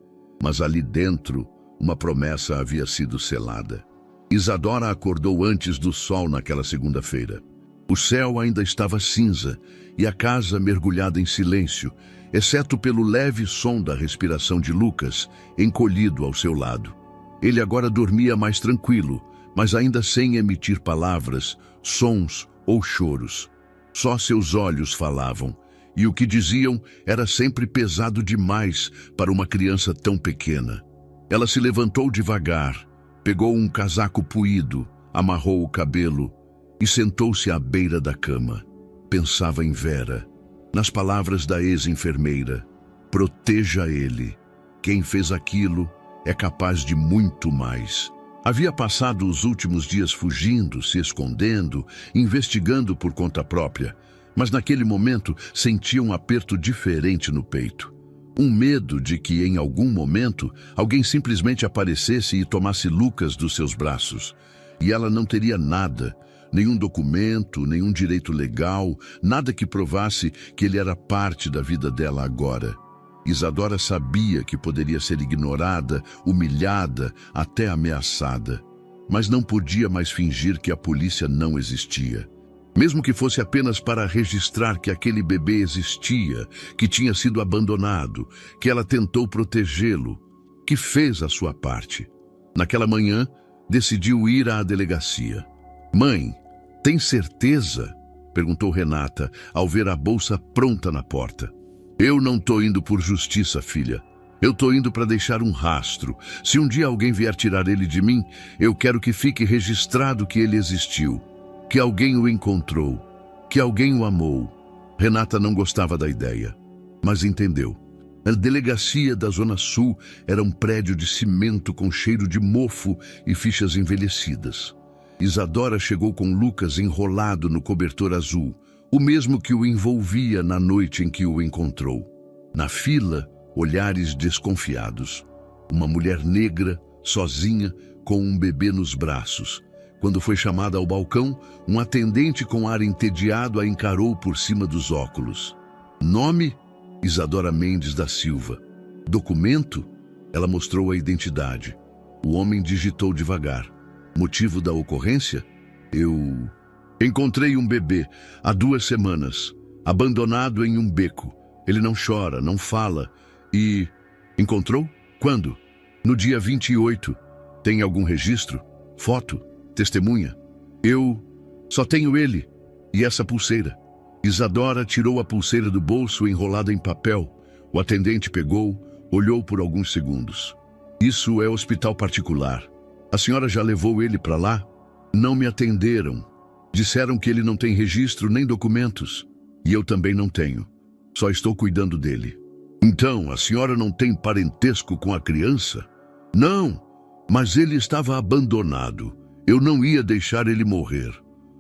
[SPEAKER 1] mas ali dentro, uma promessa havia sido selada. Isadora acordou antes do sol naquela segunda-feira. O céu ainda estava cinza e a casa mergulhada em silêncio, exceto pelo leve som da respiração de Lucas, encolhido ao seu lado. Ele agora dormia mais tranquilo, mas ainda sem emitir palavras, sons ou choros. Só seus olhos falavam, e o que diziam era sempre pesado demais para uma criança tão pequena. Ela se levantou devagar, pegou um casaco puído, amarrou o cabelo e sentou-se à beira da cama. Pensava em Vera, nas palavras da ex-enfermeira. Proteja ele. Quem fez aquilo é capaz de muito mais. Havia passado os últimos dias fugindo, se escondendo, investigando por conta própria, mas naquele momento sentia um aperto diferente no peito. Um medo de que, em algum momento, alguém simplesmente aparecesse e tomasse Lucas dos seus braços. E ela não teria nada, nenhum documento, nenhum direito legal, nada que provasse que ele era parte da vida dela agora. Isadora sabia que poderia ser ignorada, humilhada, até ameaçada. Mas não podia mais fingir que a polícia não existia. Mesmo que fosse apenas para registrar que aquele bebê existia, que tinha sido abandonado, que ela tentou protegê-lo, que fez a sua parte. Naquela manhã, decidiu ir à delegacia. Mãe, tem certeza? Perguntou Renata, ao ver a bolsa pronta na porta. Eu não tô indo por justiça, filha. Eu tô indo para deixar um rastro. Se um dia alguém vier tirar ele de mim, eu quero que fique registrado que ele existiu. Que alguém o encontrou, que alguém o amou. Renata não gostava da ideia, mas entendeu. A delegacia da Zona Sul era um prédio de cimento com cheiro de mofo e fichas envelhecidas. Isadora chegou com Lucas enrolado no cobertor azul, o mesmo que o envolvia na noite em que o encontrou. Na fila, olhares desconfiados. Uma mulher negra, sozinha, com um bebê nos braços. Quando foi chamada ao balcão, um atendente com ar entediado a encarou por cima dos óculos. Nome? Isadora Mendes da Silva. Documento? Ela mostrou a identidade. O homem digitou devagar. Motivo da ocorrência? Eu encontrei um bebê há 2 semanas, abandonado em um beco. Ele não chora, não fala e... Encontrou? Quando? No dia 28. Tem algum registro? Foto? Testemunha? Eu só tenho ele e essa pulseira. Isadora tirou a pulseira do bolso enrolada em papel. O atendente pegou, olhou por alguns segundos. Isso é hospital particular. A senhora já levou ele para lá? Não me atenderam. Disseram que ele não tem registro nem documentos. E eu também não tenho. Só estou cuidando dele. Então, a senhora não tem parentesco com a criança? Não, mas ele estava abandonado. Eu não ia deixar ele morrer.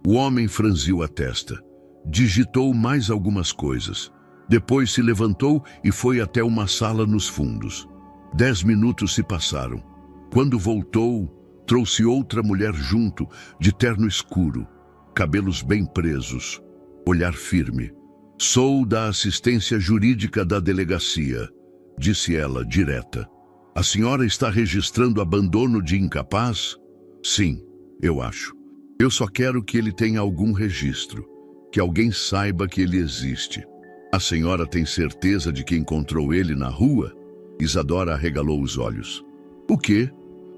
[SPEAKER 1] O homem franziu a testa. Digitou mais algumas coisas. Depois se levantou e foi até uma sala nos fundos. 10 minutos se passaram. Quando voltou, trouxe outra mulher junto, de terno escuro, cabelos bem presos, olhar firme. Sou da assistência jurídica da delegacia, disse ela, direta. A senhora está registrando abandono de incapaz? Sim. Eu acho. Eu só quero que ele tenha algum registro, que alguém saiba que ele existe. A senhora tem certeza de que encontrou ele na rua? Isadora arregalou os olhos. O quê?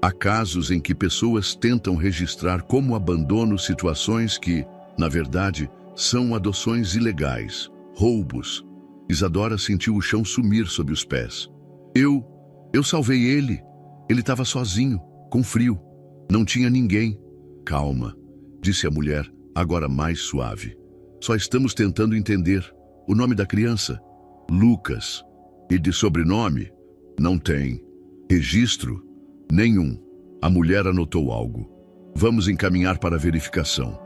[SPEAKER 1] Há casos em que pessoas tentam registrar como abandono situações que, na verdade, são adoções ilegais, roubos. Isadora sentiu o chão sumir sob os pés. Eu salvei ele. Ele estava sozinho, com frio. Não tinha ninguém. Calma, disse a mulher, agora mais suave. Só estamos tentando entender. O nome da criança? Lucas. E de sobrenome? Não tem. Registro? Nenhum. A mulher anotou algo. Vamos encaminhar para verificação.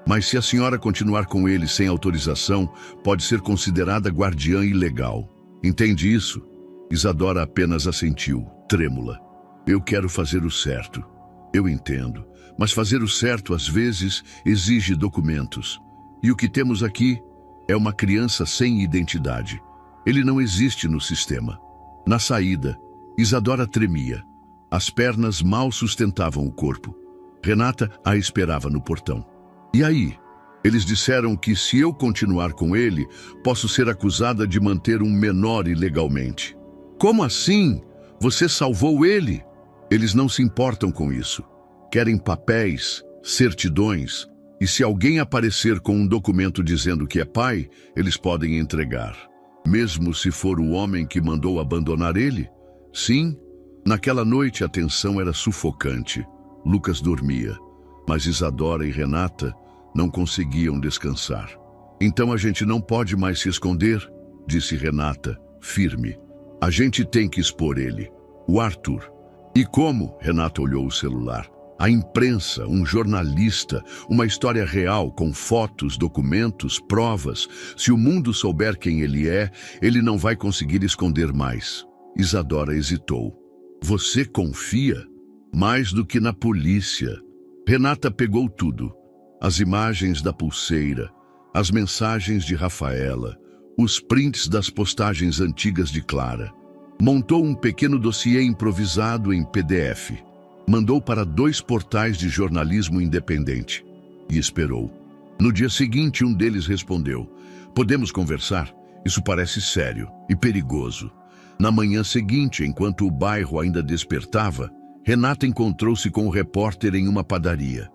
[SPEAKER 1] Mas se a senhora continuar com ele sem autorização, pode ser considerada guardiã ilegal. Entende isso? Isadora apenas assentiu, trêmula. Eu quero fazer o certo. Eu entendo, mas fazer o certo às vezes exige documentos. E o que temos aqui é uma criança sem identidade. Ele não existe no sistema. Na saída, Isadora tremia. As pernas mal sustentavam o corpo. Renata a esperava no portão. E aí? Eles disseram que se eu continuar com ele, posso ser acusada de manter um menor ilegalmente. Como assim? Você salvou ele? Eles não se importam com isso. Querem papéis, certidões, e se alguém aparecer com um documento dizendo que é pai, eles podem entregar. Mesmo se for o homem que mandou abandonar ele? Sim. Naquela noite a tensão era sufocante. Lucas dormia, mas Isadora e Renata não conseguiam descansar. Então a gente não pode mais se esconder, disse Renata, firme. A gente tem que expor ele, o Arthur. E como? Renata olhou o celular. A imprensa, um jornalista, uma história real com fotos, documentos, provas. Se o mundo souber quem ele é, ele não vai conseguir esconder mais. Isadora hesitou. Você confia? Mais do que na polícia. Renata pegou tudo. As imagens da pulseira, as mensagens de Rafaela, os prints das postagens antigas de Clara. Montou um pequeno dossiê improvisado em PDF. Mandou para 2 portais de jornalismo independente. E esperou. No dia seguinte, um deles respondeu: podemos conversar? Isso parece sério e perigoso. Na manhã seguinte, enquanto o bairro ainda despertava, Renata encontrou-se com o repórter em uma padaria.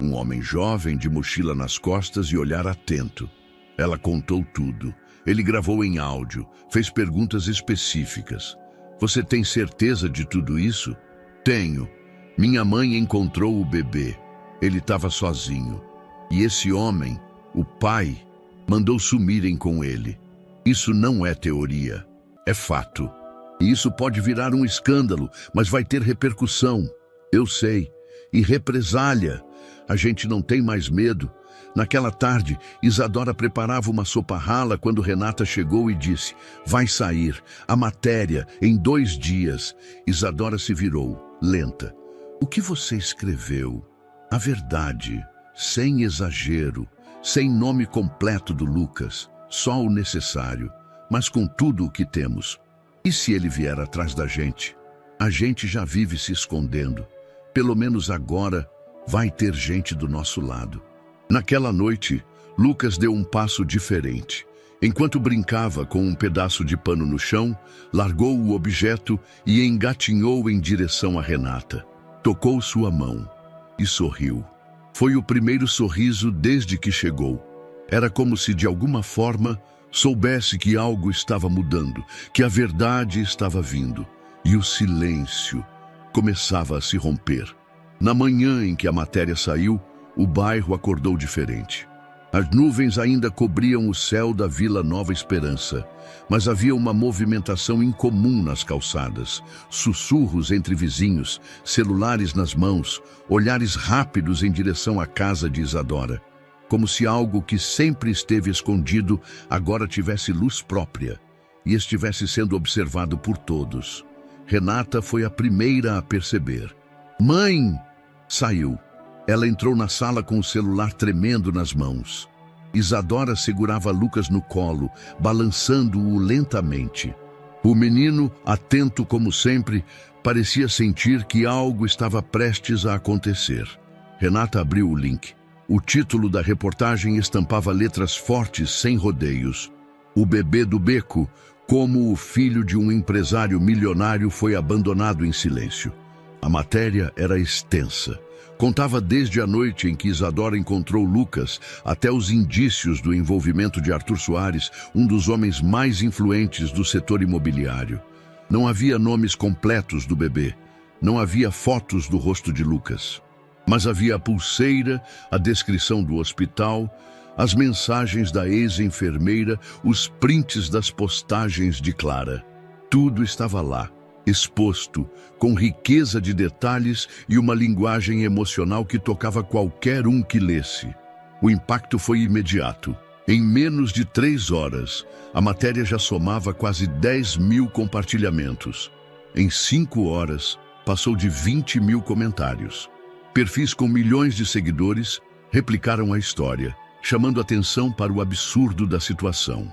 [SPEAKER 1] Um homem jovem, de mochila nas costas e olhar atento. Ela contou tudo. Ele gravou em áudio, fez perguntas específicas. Você tem certeza de tudo isso? Tenho. Minha mãe encontrou o bebê. Ele estava sozinho. E esse homem, o pai, mandou sumirem com ele. Isso não é teoria, é fato. E isso pode virar um escândalo, mas vai ter repercussão. Eu sei. E represália. A gente não tem mais medo. Naquela tarde, Isadora preparava uma sopa rala quando Renata chegou e disse: vai sair, a matéria, em 2 dias. Isadora se virou, lenta. O que você escreveu? A verdade, sem exagero, sem nome completo do Lucas, só o necessário, mas com tudo o que temos. E se ele vier atrás da gente? A gente já vive se escondendo. Pelo menos agora vai ter gente do nosso lado. Naquela noite, Lucas deu um passo diferente. Enquanto brincava com um pedaço de pano no chão, largou o objeto e engatinhou em direção a Renata. Tocou sua mão e sorriu. Foi o primeiro sorriso desde que chegou. Era como se, de alguma forma, soubesse que algo estava mudando, que a verdade estava vindo. E o silêncio começava a se romper. Na manhã em que a matéria saiu, o bairro acordou diferente. As nuvens ainda cobriam o céu da Vila Nova Esperança, mas havia uma movimentação incomum nas calçadas, sussurros entre vizinhos, celulares nas mãos, olhares rápidos em direção à casa de Isadora, como se algo que sempre esteve escondido agora tivesse luz própria e estivesse sendo observado por todos. Renata foi a primeira a perceber. Mãe! Saiu. Ela entrou na sala com o celular tremendo nas mãos. Isadora segurava Lucas no colo, balançando-o lentamente. O menino, atento como sempre, parecia sentir que algo estava prestes a acontecer. Renata abriu o link. O título da reportagem estampava letras fortes, sem rodeios. O bebê do beco, como o filho de um empresário milionário, foi abandonado em silêncio. A matéria era extensa. Contava desde a noite em que Isadora encontrou Lucas até os indícios do envolvimento de Arthur Soares, um dos homens mais influentes do setor imobiliário. Não havia nomes completos do bebê. Não havia fotos do rosto de Lucas. Mas havia a pulseira, a descrição do hospital, as mensagens da ex-enfermeira, os prints das postagens de Clara. Tudo estava lá, exposto, com riqueza de detalhes e uma linguagem emocional que tocava qualquer um que lesse. O impacto foi imediato. Em menos de 3 horas, a matéria já somava quase 10.000 compartilhamentos. Em 5 horas, passou de 20.000 comentários. Perfis com milhões de seguidores replicaram a história, chamando atenção para o absurdo da situação.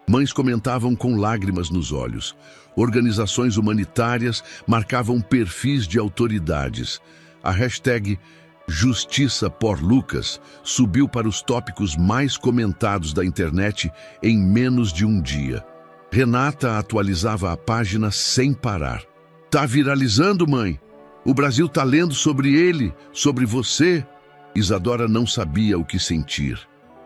[SPEAKER 1] Mães comentavam com lágrimas nos olhos. Organizações humanitárias marcavam perfis de autoridades. A hashtag Justiça por Lucas subiu para os tópicos mais comentados da internet em menos de um dia. Renata atualizava a página sem parar. Tá viralizando, mãe? O Brasil tá lendo sobre ele, sobre você. Isadora não sabia o que sentir.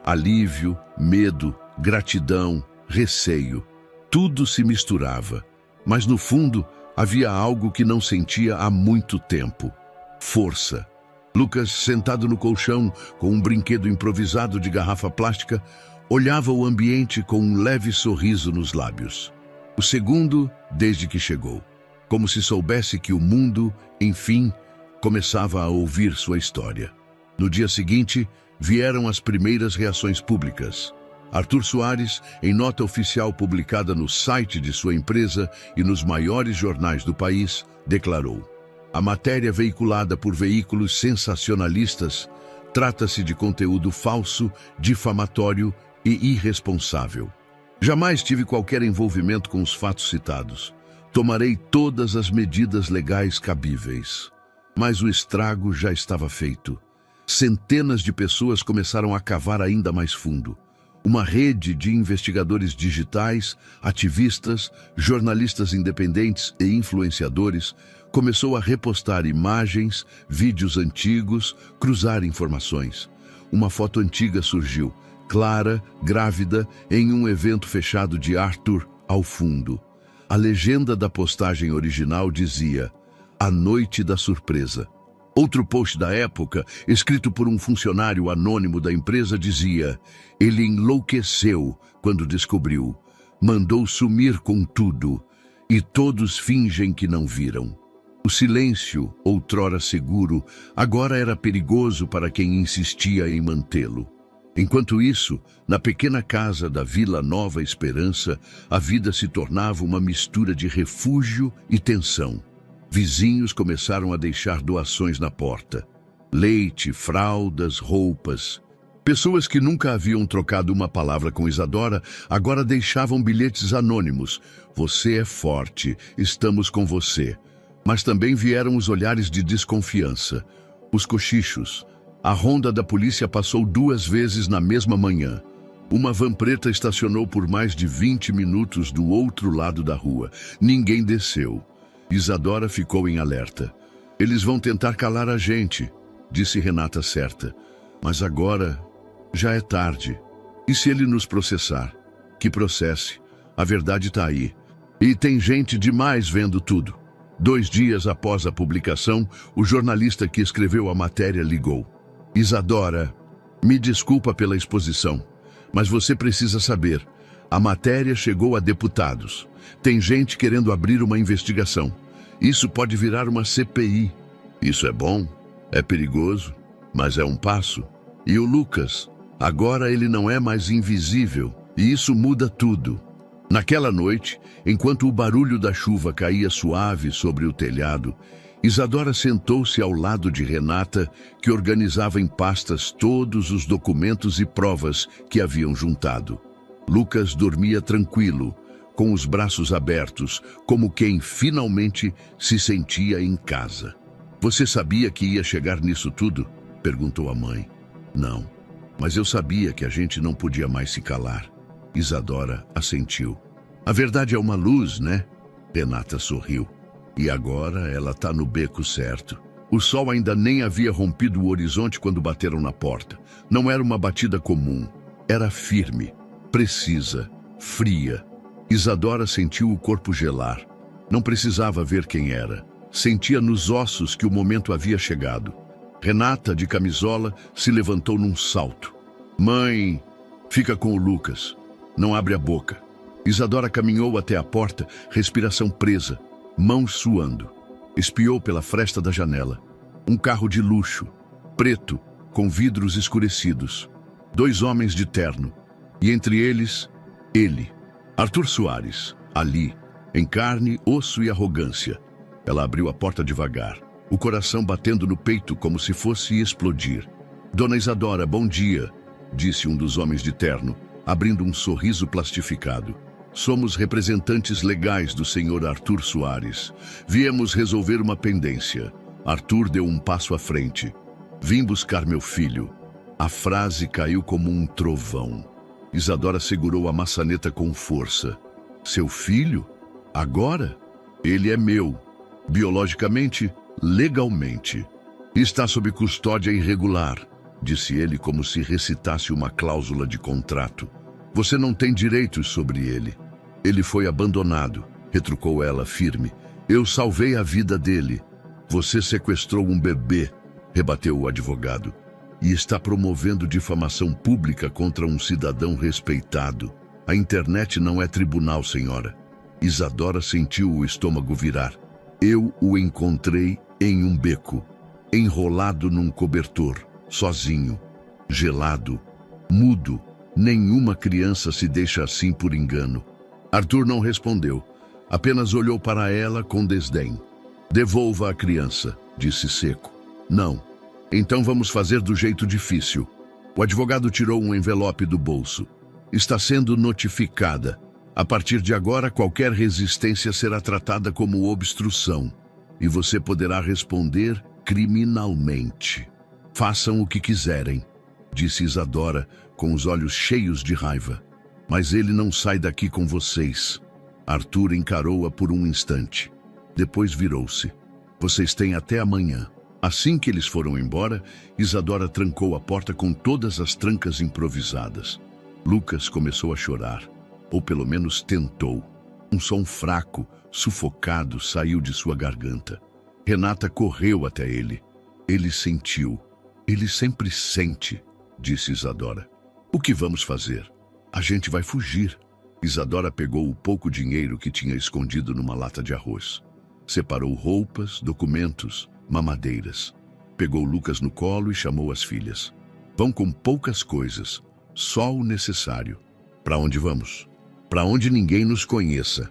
[SPEAKER 1] Alívio, medo, gratidão, receio. Tudo se misturava. Mas no fundo, havia algo que não sentia há muito tempo. Força. Lucas, sentado no colchão, com um brinquedo improvisado de garrafa plástica, olhava o ambiente com um leve sorriso nos lábios. O segundo, desde que chegou. Como se soubesse que o mundo, enfim, começava a ouvir sua história. No dia seguinte, vieram as primeiras reações públicas. Arthur Soares, em nota oficial publicada no site de sua empresa e nos maiores jornais do país, declarou: a matéria veiculada por veículos sensacionalistas trata-se de conteúdo falso, difamatório e irresponsável. Jamais tive qualquer envolvimento com os fatos citados. Tomarei todas as medidas legais cabíveis. Mas o estrago já estava feito. Centenas de pessoas começaram a cavar ainda mais fundo. Uma rede de investigadores digitais, ativistas, jornalistas independentes e influenciadores começou a repostar imagens, vídeos antigos, cruzar informações. Uma foto antiga surgiu, Clara, grávida, em um evento fechado de Arthur, ao fundo. A legenda da postagem original dizia: A Noite da Surpresa. Outro post da época, escrito por um funcionário anônimo da empresa, dizia: ele enlouqueceu quando descobriu. Mandou sumir com tudo. E todos fingem que não viram. O silêncio, outrora seguro, agora era perigoso para quem insistia em mantê-lo. Enquanto isso, na pequena casa da Vila Nova Esperança, a vida se tornava uma mistura de refúgio e tensão. Vizinhos começaram a deixar doações na porta. Leite, fraldas, roupas. Pessoas que nunca haviam trocado uma palavra com Isadora agora deixavam bilhetes anônimos. Você é forte, estamos com você. Mas também vieram os olhares de desconfiança. Os cochichos. A ronda da polícia passou 2 vezes na mesma manhã. Uma van preta estacionou por mais de 20 minutos do outro lado da rua. Ninguém desceu. Isadora ficou em alerta. Eles vão tentar calar a gente, disse Renata certa. Mas agora já é tarde. E se ele nos processar? Que processe. A verdade está aí. E tem gente demais vendo tudo. 2 dias após a publicação, o jornalista que escreveu a matéria ligou. Isadora, me desculpa pela exposição, mas você precisa saber. A matéria chegou a deputados. Tem gente querendo abrir uma investigação. Isso pode virar uma CPI. Isso é bom, é perigoso, mas é um passo. E o Lucas? Agora ele não é mais invisível, e isso muda tudo. Naquela noite, enquanto o barulho da chuva caía suave sobre o telhado, Isadora sentou-se ao lado de Renata, que organizava em pastas todos os documentos e provas que haviam juntado. Lucas dormia tranquilo, com os braços abertos, como quem finalmente se sentia em casa. Você sabia que ia chegar nisso tudo? Perguntou a mãe. Não, mas eu sabia que a gente não podia mais se calar. Isadora assentiu. A verdade é uma luz, né? Renata sorriu. E agora ela tá no beco certo. O sol ainda nem havia rompido o horizonte quando bateram na porta. Não era uma batida comum. Era firme, precisa, fria. Isadora sentiu o corpo gelar. Não precisava ver quem era. Sentia nos ossos que o momento havia chegado. Renata, de camisola, se levantou num salto. Mãe, fica com o Lucas. Não abre a boca. Isadora caminhou até a porta, respiração presa, mãos suando. Espiou pela fresta da janela. Um carro de luxo, preto, com vidros escurecidos. 2 homens de terno. E entre eles, ele. Arthur Soares, ali, em carne, osso e arrogância. Ela abriu a porta devagar, o coração batendo no peito como se fosse explodir. Dona Isadora, bom dia, disse um dos homens de terno, abrindo um sorriso plastificado. Somos representantes legais do senhor Arthur Soares. Viemos resolver uma pendência. Arthur deu um passo à frente. Vim buscar meu filho. A frase caiu como um trovão. Isadora segurou a maçaneta com força. Seu filho? Agora? Ele é meu. Biologicamente, legalmente. Está sob custódia irregular, disse ele como se recitasse uma cláusula de contrato. Você não tem direitos sobre ele. Ele foi abandonado, retrucou ela firme. Eu salvei a vida dele. Você sequestrou um bebê, rebateu o advogado. E está promovendo difamação pública contra um cidadão respeitado. A internet não é tribunal, senhora. Isadora sentiu o estômago virar. Eu o encontrei em um beco, enrolado num cobertor, sozinho, gelado, mudo. Nenhuma criança se deixa assim por engano. Arthur não respondeu, apenas olhou para ela com desdém. Devolva a criança, disse seco. Não. Então vamos fazer do jeito difícil. O advogado tirou um envelope do bolso. Está sendo notificada. A partir de agora, qualquer resistência será tratada como obstrução. E você poderá responder criminalmente. Façam o que quiserem, disse Isadora, com os olhos cheios de raiva. Mas ele não sai daqui com vocês. Arthur encarou-a por um instante. Depois virou-se. Vocês têm até amanhã. Assim que eles foram embora, Isadora trancou a porta com todas as trancas improvisadas. Lucas começou a chorar, ou pelo menos tentou. Um som fraco, sufocado, saiu de sua garganta. Renata correu até ele. Ele sentiu. Ele sempre sente, disse Isadora. O que vamos fazer? A gente vai fugir. Isadora pegou o pouco dinheiro que tinha escondido numa lata de arroz. Separou roupas, documentos, mamadeiras. Pegou Lucas no colo e chamou as filhas. Vão com poucas coisas, só o necessário. Para onde vamos? Para onde ninguém nos conheça.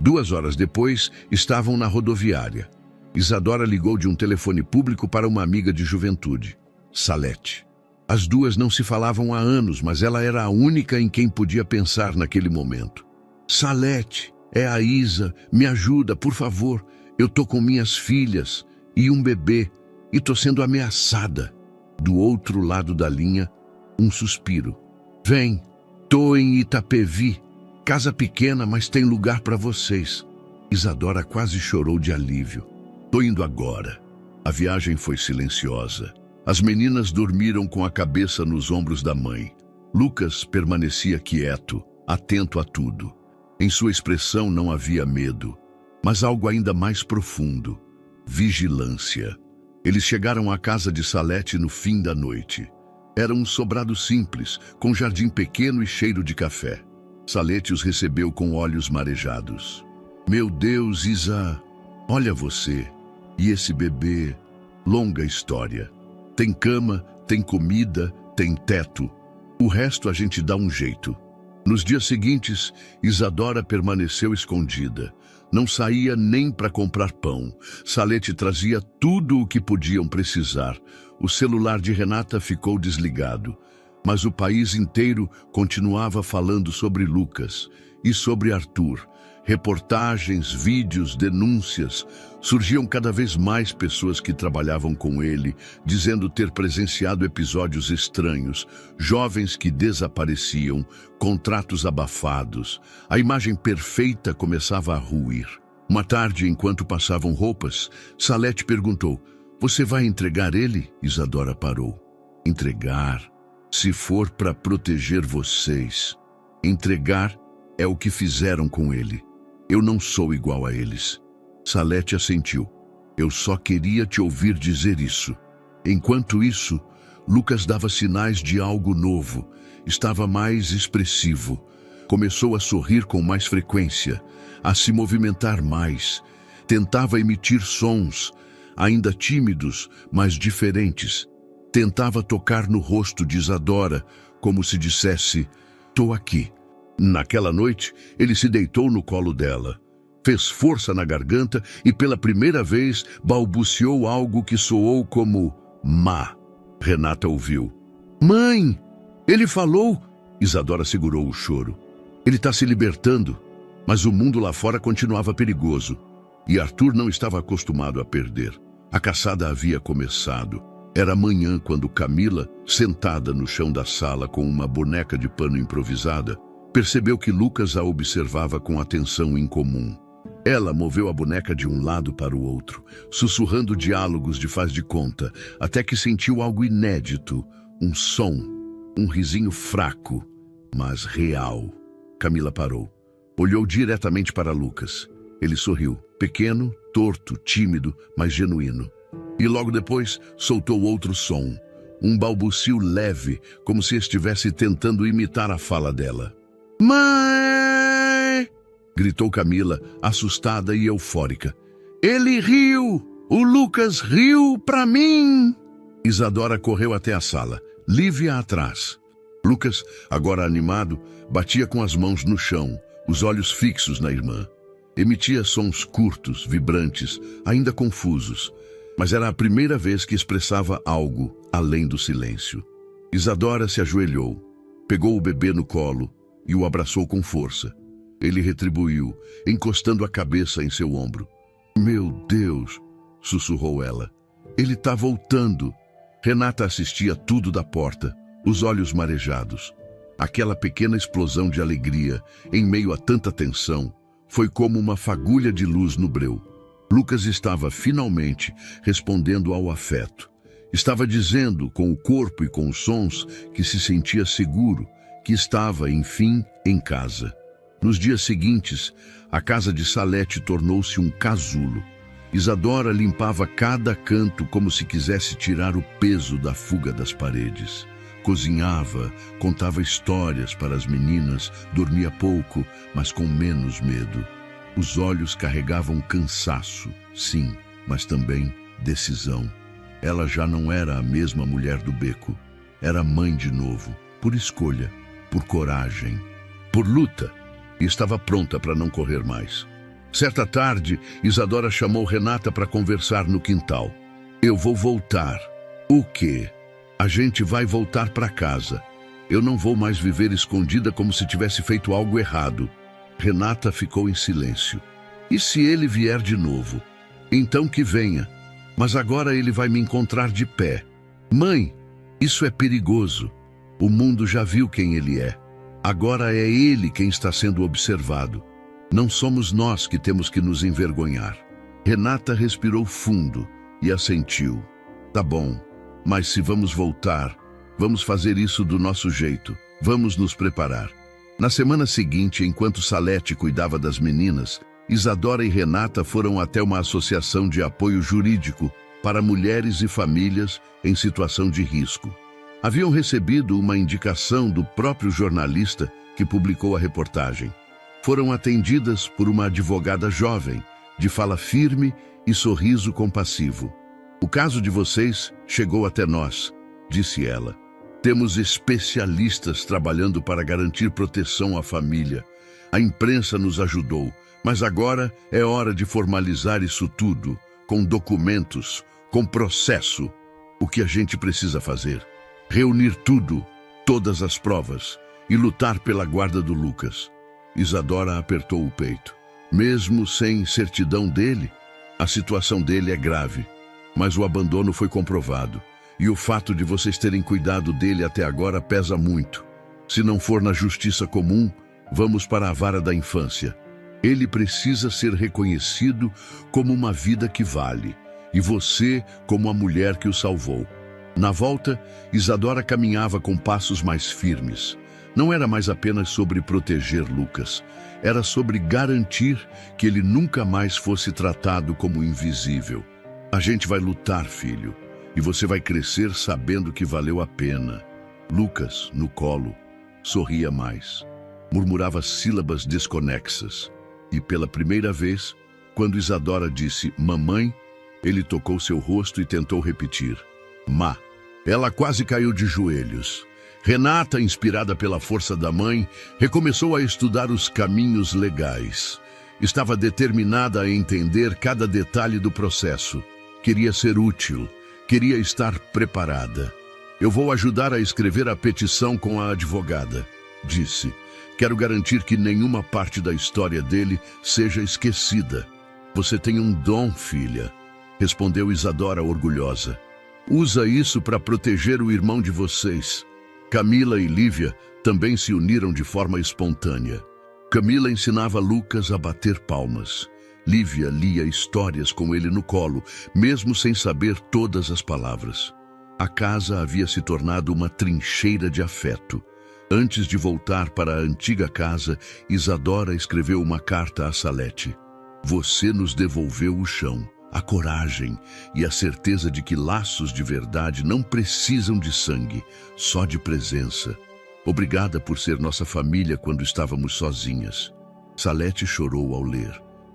[SPEAKER 1] 2 horas depois, estavam na rodoviária. Isadora ligou de um telefone público para uma amiga de juventude, Salete. As duas não se falavam há anos, mas ela era a única em quem podia pensar naquele momento. Salete, é a Isa, me ajuda, por favor. Eu tô com minhas filhas e um bebê e tô sendo ameaçada. Do outro lado da linha, um suspiro. Vem, tô em Itapevi. Casa pequena, mas tem lugar para vocês. Isadora quase chorou de alívio. Tô indo agora. A viagem foi silenciosa. As meninas dormiram com a cabeça nos ombros da mãe. Lucas permanecia quieto, atento a tudo. Em sua expressão não havia medo, mas algo ainda mais profundo. Vigilância. Eles chegaram à casa de Salete no fim da noite. Era um sobrado simples, com jardim pequeno e cheiro de café. Salete os recebeu com olhos marejados. Meu Deus, Isa, olha você. E esse bebê, longa história. Tem cama, tem comida, tem teto. O resto a gente dá um jeito. Nos dias seguintes, Isadora permaneceu escondida. Não saía nem para comprar pão. Salete trazia tudo o que podiam precisar. O celular de Renata ficou desligado. Mas o país inteiro continuava falando sobre Lucas e sobre Arthur. Reportagens, vídeos, denúncias. Surgiam cada vez mais pessoas que trabalhavam com ele, dizendo ter presenciado episódios estranhos, jovens que desapareciam, contratos abafados. A imagem perfeita começava a ruir. Uma tarde, enquanto passavam roupas, Salete perguntou: "Você vai entregar ele?" Isadora parou. "Entregar? Se for para proteger vocês. Entregar é o que fizeram com ele. Eu não sou igual a eles." Salete assentiu. "Eu só queria te ouvir dizer isso." Enquanto isso, Lucas dava sinais de algo novo. Estava mais expressivo. Começou a sorrir com mais frequência, a se movimentar mais. Tentava emitir sons, ainda tímidos, mas diferentes. Tentava tocar no rosto de Isadora, como se dissesse: "Tô aqui." Naquela noite, ele se deitou no colo dela. Fez força na garganta e, pela primeira vez, balbuciou algo que soou como "má." Renata ouviu. "Mãe, ele falou." Isadora segurou o choro. "Ele está se libertando." Mas o mundo lá fora continuava perigoso. E Arthur não estava acostumado a perder. A caçada havia começado. Era manhã quando Camila, sentada no chão da sala com uma boneca de pano improvisada, percebeu que Lucas a observava com atenção incomum. Ela moveu a boneca de um lado para o outro, sussurrando diálogos de faz de conta, até que sentiu algo inédito, um som, um risinho fraco, mas real. Camila parou. Olhou diretamente para Lucas. Ele sorriu, pequeno, torto, tímido, mas genuíno. E logo depois soltou outro som, um balbucio leve, como se estivesse tentando imitar a fala dela. "Mãe!" gritou Camila, assustada e eufórica. "Ele riu! O Lucas riu pra mim!" Isadora correu até a sala, Lívia atrás. Lucas, agora animado, batia com as mãos no chão, os olhos fixos na irmã. Emitia sons curtos, vibrantes, ainda confusos, mas era a primeira vez que expressava algo além do silêncio. Isadora se ajoelhou, pegou o bebê no colo e o abraçou com força. Ele retribuiu, encostando a cabeça em seu ombro. "Meu Deus!" sussurrou ela. "Ele está voltando." Renata assistia tudo da porta, os olhos marejados. Aquela pequena explosão de alegria, em meio a tanta tensão, foi como uma fagulha de luz no breu. Lucas estava finalmente respondendo ao afeto. Estava dizendo, com o corpo e com os sons, que se sentia seguro, que estava, enfim, em casa. Nos dias seguintes, a casa de Salete tornou-se um casulo. Isadora limpava cada canto como se quisesse tirar o peso da fuga das paredes. Cozinhava, contava histórias para as meninas, dormia pouco, mas com menos medo. Os olhos carregavam cansaço, sim, mas também decisão. Ela já não era a mesma mulher do beco. Era mãe de novo, por escolha, por coragem, por luta, e estava pronta para não correr mais. Certa tarde, Isadora chamou Renata para conversar no quintal. "Eu vou voltar." "O quê?" "A gente vai voltar para casa. Eu não vou mais viver escondida como se tivesse feito algo errado." Renata ficou em silêncio. "E se ele vier de novo?" "Então que venha. Mas agora ele vai me encontrar de pé." "Mãe, isso é perigoso. O mundo já viu quem ele é. Agora é ele quem está sendo observado. Não somos nós que temos que nos envergonhar." Renata respirou fundo e assentiu. "Tá bom. Mas se vamos voltar, vamos fazer isso do nosso jeito. Vamos nos preparar." Na semana seguinte, enquanto Salete cuidava das meninas, Isadora e Renata foram até uma associação de apoio jurídico para mulheres e famílias em situação de risco. Haviam recebido uma indicação do próprio jornalista que publicou a reportagem. Foram atendidas por uma advogada jovem, de fala firme e sorriso compassivo. "O caso de vocês chegou até nós", disse ela. "Temos especialistas trabalhando para garantir proteção à família. A imprensa nos ajudou, mas agora é hora de formalizar isso tudo, com documentos, com processo. O que a gente precisa fazer? Reunir tudo, todas as provas, e lutar pela guarda do Lucas." Isadora apertou o peito. "Mesmo sem certidão dele, a situação dele é grave. Mas o abandono foi comprovado. E o fato de vocês terem cuidado dele até agora pesa muito. Se não for na justiça comum, vamos para a vara da infância." Ele precisa ser reconhecido como uma vida que vale, e você como a mulher que o salvou. Na volta, Isadora caminhava com passos mais firmes. Não era mais apenas sobre proteger Lucas, era sobre garantir que ele nunca mais fosse tratado como invisível. A gente vai lutar, filho, e você vai crescer sabendo que valeu a pena. Lucas, no colo, sorria mais. Murmurava sílabas desconexas. E pela primeira vez, quando Isadora disse mamãe, ele tocou seu rosto e tentou repetir. Má. Ela quase caiu de joelhos. Renata, inspirada pela força da mãe, recomeçou a estudar os caminhos legais. Estava determinada a entender cada detalhe do processo. Queria ser útil, queria estar preparada. Eu vou ajudar a escrever a petição com a advogada, disse. Quero garantir que nenhuma parte da história dele seja esquecida. Você tem um dom, filha, respondeu Isadora orgulhosa. Usa isso para proteger o irmão de vocês. Camila e Lívia também se uniram de forma espontânea. Camila ensinava Lucas a bater palmas. Lívia lia histórias com ele no colo, mesmo sem saber todas as palavras. A casa havia se tornado uma trincheira de afeto. Antes de voltar para a antiga casa, Isadora escreveu uma carta a Salete. Você nos devolveu o chão, a coragem e a certeza de que laços de verdade não precisam de sangue, só de presença. Obrigada por ser nossa família quando estávamos sozinhas. Salete chorou ao ler.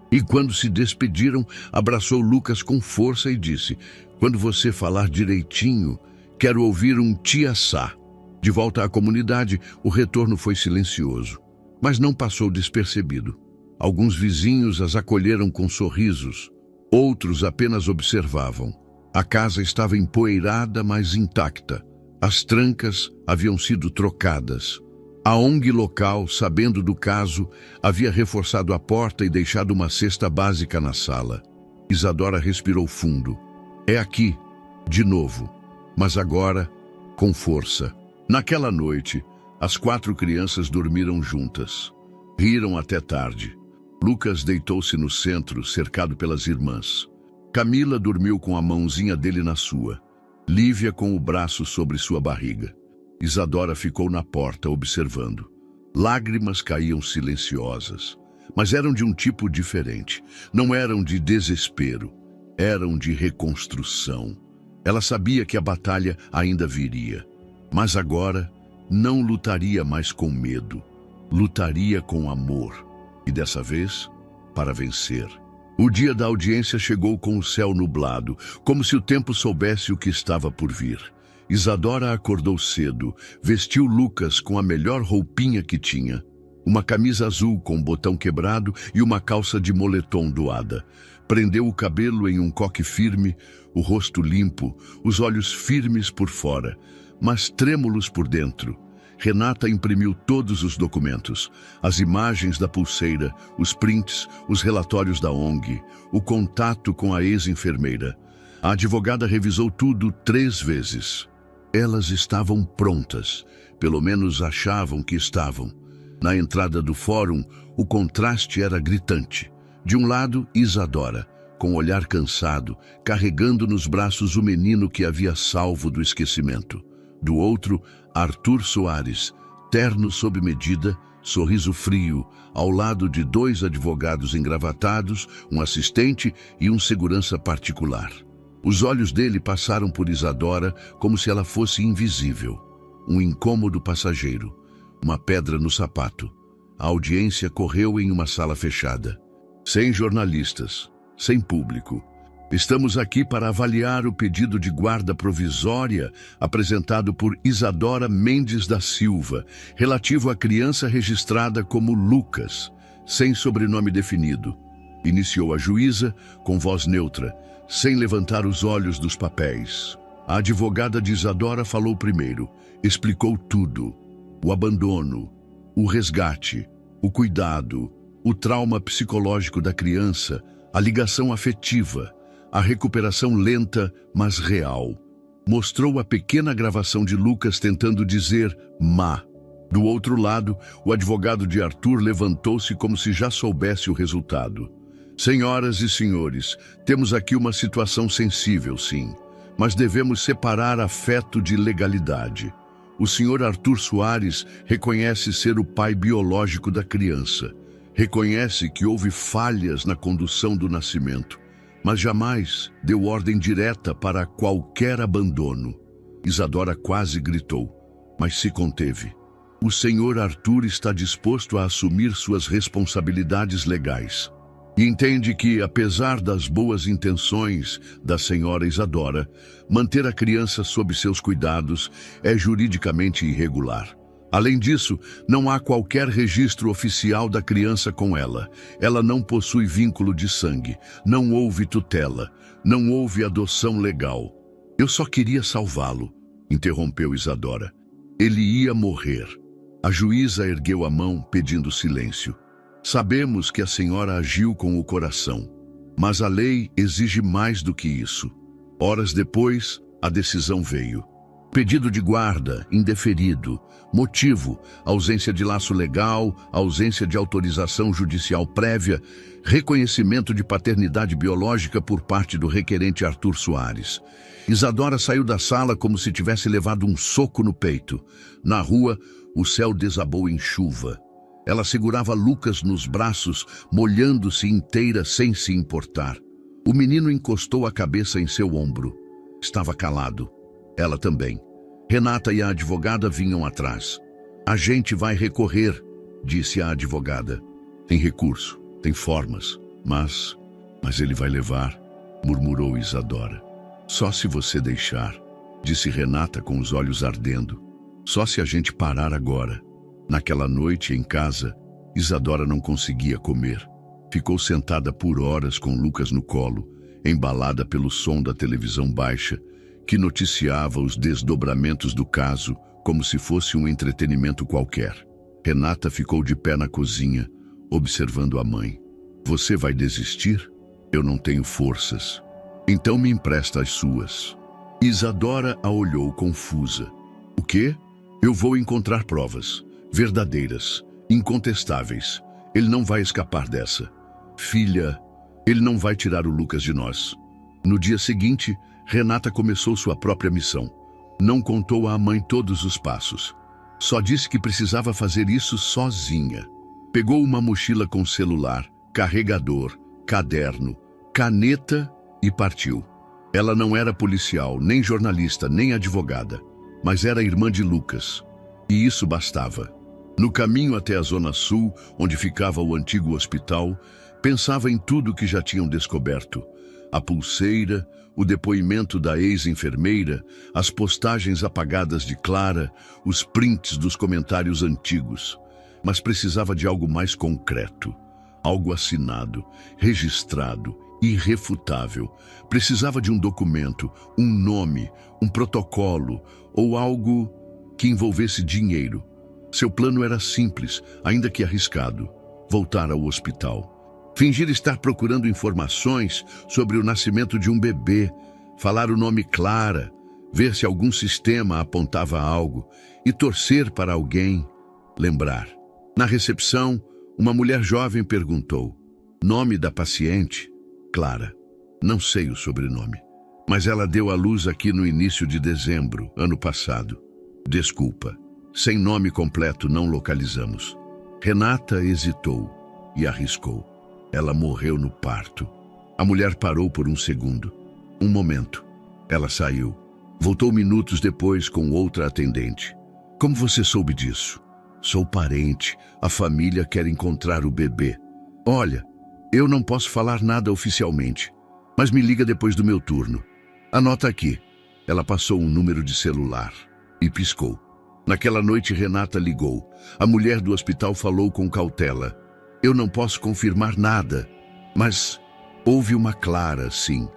[SPEAKER 1] E quando se despediram, abraçou Lucas com força e disse, quando você falar direitinho, quero ouvir um tiaçá. De volta à comunidade, o retorno foi silencioso, mas não passou despercebido. Alguns vizinhos as acolheram com sorrisos, outros apenas observavam. A casa estava empoeirada, mas intacta. As trancas haviam sido trocadas. A ONG local, sabendo do caso, havia reforçado a porta e deixado uma cesta básica na sala. Isadora respirou fundo. É aqui, de novo, mas agora com força. Naquela noite, as 4 crianças dormiram juntas. Riram até tarde. Lucas deitou-se no centro, cercado pelas irmãs. Camila dormiu com a mãozinha dele na sua. Lívia com o braço sobre sua barriga. Isadora ficou na porta, observando. Lágrimas caíam silenciosas, mas eram de um tipo diferente. Não eram de desespero, eram de reconstrução. Ela sabia que a batalha ainda viria, mas agora não lutaria mais com medo. Lutaria com amor, e dessa vez, para vencer. O dia da audiência chegou com o céu nublado, como se o tempo soubesse o que estava por vir. Isadora acordou cedo, vestiu Lucas com a melhor roupinha que tinha. Uma camisa azul com botão quebrado e uma calça de moletom doada. Prendeu o cabelo em um coque firme, o rosto limpo, os olhos firmes por fora, mas trêmulos por dentro. Renata imprimiu todos os documentos, as imagens da pulseira, os prints, os relatórios da ONG, o contato com a ex-enfermeira. A advogada revisou tudo 3 vezes. Elas estavam prontas, pelo menos achavam que estavam. Na entrada do fórum, o contraste era gritante. De um lado, Isadora, com o olhar cansado, carregando nos braços o menino que havia salvo do esquecimento. Do outro, Arthur Soares, terno sob medida, sorriso frio, ao lado de 2 advogados engravatados, um assistente e um segurança particular. Os olhos dele passaram por Isadora como se ela fosse invisível. Um incômodo passageiro, uma pedra no sapato. A audiência correu em uma sala fechada. Sem jornalistas, sem público. Estamos aqui para avaliar o pedido de guarda provisória apresentado por Isadora Mendes da Silva, relativo à criança registrada como Lucas, sem sobrenome definido. Iniciou a juíza com voz neutra, sem levantar os olhos dos papéis. A advogada de Isadora falou primeiro, explicou tudo. O abandono, o resgate, o cuidado, o trauma psicológico da criança, a ligação afetiva, a recuperação lenta, mas real. Mostrou a pequena gravação de Lucas tentando dizer má. Do outro lado, o advogado de Arthur levantou-se como se já soubesse o resultado. Senhoras e senhores, temos aqui uma situação sensível, sim, mas devemos separar afeto de legalidade. O senhor Arthur Soares reconhece ser o pai biológico da criança. Reconhece que houve falhas na condução do nascimento, mas jamais deu ordem direta para qualquer abandono. Isadora quase gritou, mas se conteve. O senhor Arthur está disposto a assumir suas responsabilidades legais. E entende que, apesar das boas intenções da senhora Isadora, manter a criança sob seus cuidados é juridicamente irregular. Além disso, não há qualquer registro oficial da criança com ela. Ela não possui vínculo de sangue, não houve tutela, não houve adoção legal. Eu só queria salvá-lo, interrompeu Isadora. Ele ia morrer. A juíza ergueu a mão, pedindo silêncio. Sabemos que a senhora agiu com o coração, mas a lei exige mais do que isso. Horas depois, a decisão veio. Pedido de guarda, indeferido. Motivo, ausência de laço legal, ausência de autorização judicial prévia, reconhecimento de paternidade biológica por parte do requerente Arthur Soares. Isadora saiu da sala como se tivesse levado um soco no peito. Na rua, o céu desabou em chuva. Ela segurava Lucas nos braços, molhando-se inteira sem se importar. O menino encostou a cabeça em seu ombro. Estava calado. Ela também. Renata e a advogada vinham atrás. A gente vai recorrer, disse a advogada. Tem recurso, tem formas, mas ele vai levar, murmurou Isadora. Só se você deixar, disse Renata com os olhos ardendo. Só se a gente parar agora. Naquela noite, em casa, Isadora não conseguia comer. Ficou sentada por horas com Lucas no colo, embalada pelo som da televisão baixa, que noticiava os desdobramentos do caso como se fosse um entretenimento qualquer. Renata ficou de pé na cozinha, observando a mãe. Você vai desistir? Eu não tenho forças. Então me empresta as suas. Isadora a olhou confusa. O quê? Eu vou encontrar provas. Verdadeiras, incontestáveis. Ele não vai escapar dessa. Filha, ele não vai tirar o Lucas de nós. No dia seguinte, Renata começou sua própria missão. Não contou à mãe todos os passos. Só disse que precisava fazer isso sozinha. Pegou uma mochila com celular, carregador, caderno, caneta e partiu. Ela não era policial, nem jornalista, nem advogada, mas era irmã de Lucas. E isso bastava. No caminho até a Zona Sul, onde ficava o antigo hospital, pensava em tudo que já tinham descoberto. A pulseira, o depoimento da ex-enfermeira, as postagens apagadas de Clara, os prints dos comentários antigos. Mas precisava de algo mais concreto. Algo assinado, registrado, irrefutável. Precisava de um documento, um nome, um protocolo ou algo que envolvesse dinheiro. Seu plano era simples, ainda que arriscado: voltar ao hospital. Fingir estar procurando informações sobre o nascimento de um bebê, falar o nome Clara, ver se algum sistema apontava algo e torcer para alguém lembrar. Na recepção, uma mulher jovem perguntou: nome da paciente? Clara. Não sei o sobrenome, mas ela deu à luz aqui no início de dezembro, ano passado. Desculpa, sem nome completo não localizamos. Renata hesitou e arriscou. Ela morreu no parto. A mulher parou por um segundo. Um momento. Ela saiu. Voltou minutos depois com outra atendente. Como você soube disso? Sou parente. A família quer encontrar o bebê. Olha, eu não posso falar nada oficialmente, mas me liga depois do meu turno. Anota aqui. Ela passou um número de celular e piscou. Naquela noite, Renata ligou. A mulher do hospital falou com cautela. Eu não posso confirmar nada, mas houve uma Clara, sim,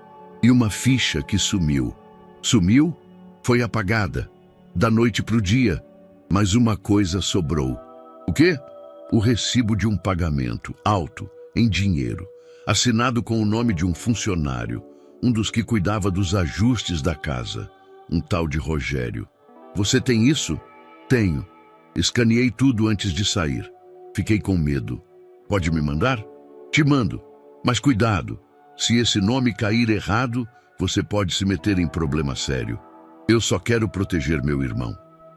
[SPEAKER 1] e uma ficha que sumiu. Sumiu? Foi apagada, da noite para o dia, mas uma coisa sobrou. O quê? O recibo de um pagamento, alto, em dinheiro, assinado com o nome de um funcionário, um dos que cuidava dos ajustes da casa, um tal de Rogério. Você tem isso? Tenho. Escaneei tudo antes de sair. Fiquei com medo. Pode me mandar? Te mando. Mas cuidado. Se esse nome cair errado, você pode se meter em problema sério. Eu só quero proteger meu irmão.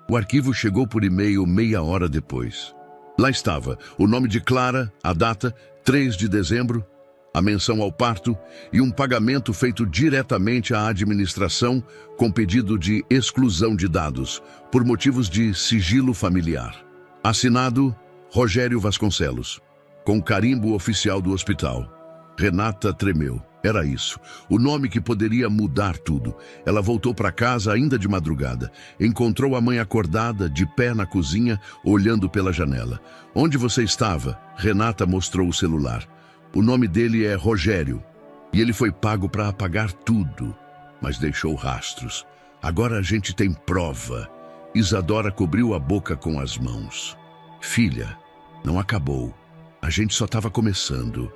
[SPEAKER 1] O arquivo chegou por e-mail meia hora depois. Lá estava o nome de Clara, a data, 3 de dezembro, a menção ao parto e um pagamento feito diretamente à administração com pedido de exclusão de dados, por motivos de sigilo familiar. Assinado Rogério Vasconcelos, com carimbo oficial do hospital. Renata tremeu. Era isso, o nome que poderia mudar tudo. Ela voltou para casa ainda de madrugada. Encontrou a mãe acordada, de pé na cozinha, olhando pela janela. Onde você estava? Renata mostrou o celular. O nome dele é Rogério, e ele foi pago para apagar tudo, mas deixou rastros. Agora a gente tem prova. Isadora cobriu a boca com as mãos. Filha, não acabou. A gente só estava começando.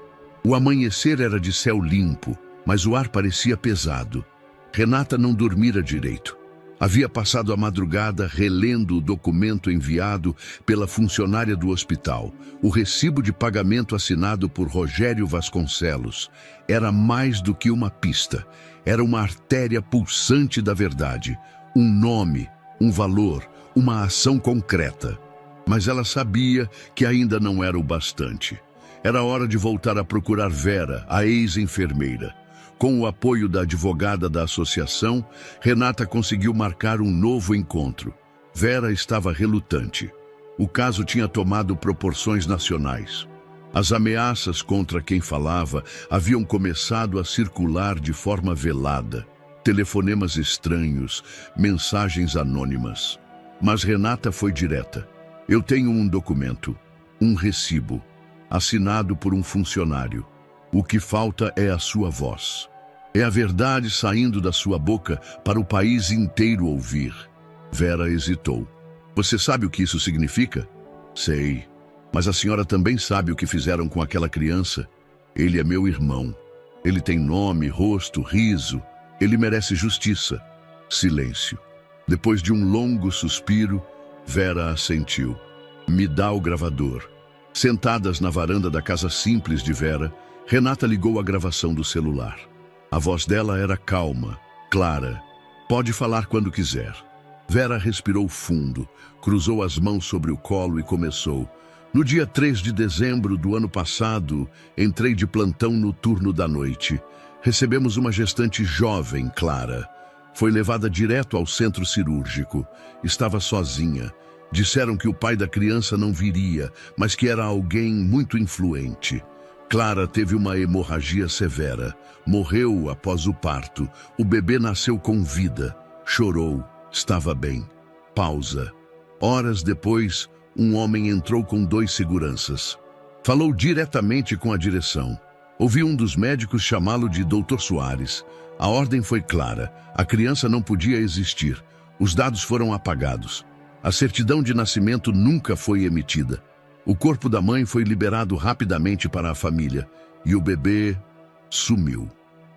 [SPEAKER 1] O amanhecer era de céu limpo, mas o ar parecia pesado. Renata não dormira direito. Havia passado a madrugada relendo o documento enviado pela funcionária do hospital. O recibo de pagamento assinado por Rogério Vasconcelos era mais do que uma pista. Era uma artéria pulsante da verdade. Um nome, um valor, uma ação concreta. Mas ela sabia que ainda não era o bastante. Era hora de voltar a procurar Vera, a ex-enfermeira. Com o apoio da advogada da associação, Renata conseguiu marcar um novo encontro. Vera estava relutante. O caso tinha tomado proporções nacionais. As ameaças contra quem falava haviam começado a circular de forma velada. Telefonemas estranhos, mensagens anônimas. Mas Renata foi direta. Eu tenho um documento, um recibo, assinado por um funcionário. O que falta é a sua voz. É a verdade saindo da sua boca para o país inteiro ouvir. Vera hesitou. Você sabe o que isso significa? Sei. Mas a senhora também sabe o que fizeram com aquela criança? Ele é meu irmão. Ele tem nome, rosto, riso. Ele merece justiça. Silêncio. Depois de um longo suspiro, Vera assentiu. Me dá o gravador. Sentadas na varanda da casa simples de Vera, Renata ligou a gravação do celular. A voz dela era calma, clara. Pode falar quando quiser. Vera respirou fundo, cruzou as mãos sobre o colo e começou. No dia 3 de dezembro do ano passado, entrei de plantão no turno da noite. Recebemos uma gestante jovem, Clara. Foi levada direto ao centro cirúrgico. Estava sozinha. Disseram que o pai da criança não viria, mas que era alguém muito influente. Clara teve uma hemorragia severa. Morreu após o parto. O bebê nasceu com vida. Chorou. Estava bem. Pausa. Horas depois, um homem entrou com 2 seguranças. Falou diretamente com a direção. Ouvi um dos médicos chamá-lo de Dr. Soares. A ordem foi clara. A criança não podia existir. Os dados foram apagados. A certidão de nascimento nunca foi emitida. O corpo da mãe foi liberado rapidamente para a família e o bebê sumiu.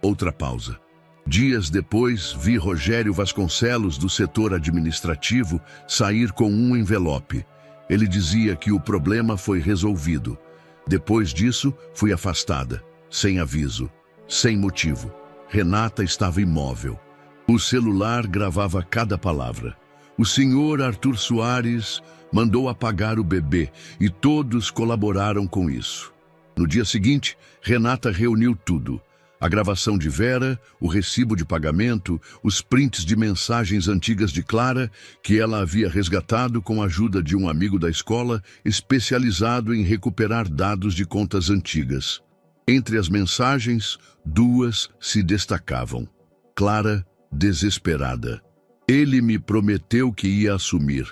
[SPEAKER 1] Outra pausa. Dias depois, vi Rogério Vasconcelos, do setor administrativo, sair com um envelope. Ele dizia que o problema foi resolvido. Depois disso, fui afastada, sem aviso, sem motivo. Renata estava imóvel. O celular gravava cada palavra. O senhor Arthur Soares mandou apagar o bebê e todos colaboraram com isso. No dia seguinte, Renata reuniu tudo. A gravação de Vera, o recibo de pagamento, os prints de mensagens antigas de Clara, que ela havia resgatado com a ajuda de um amigo da escola, especializado em recuperar dados de contas antigas. Entre as mensagens, 2 se destacavam. Clara, desesperada. Ele me prometeu que ia assumir.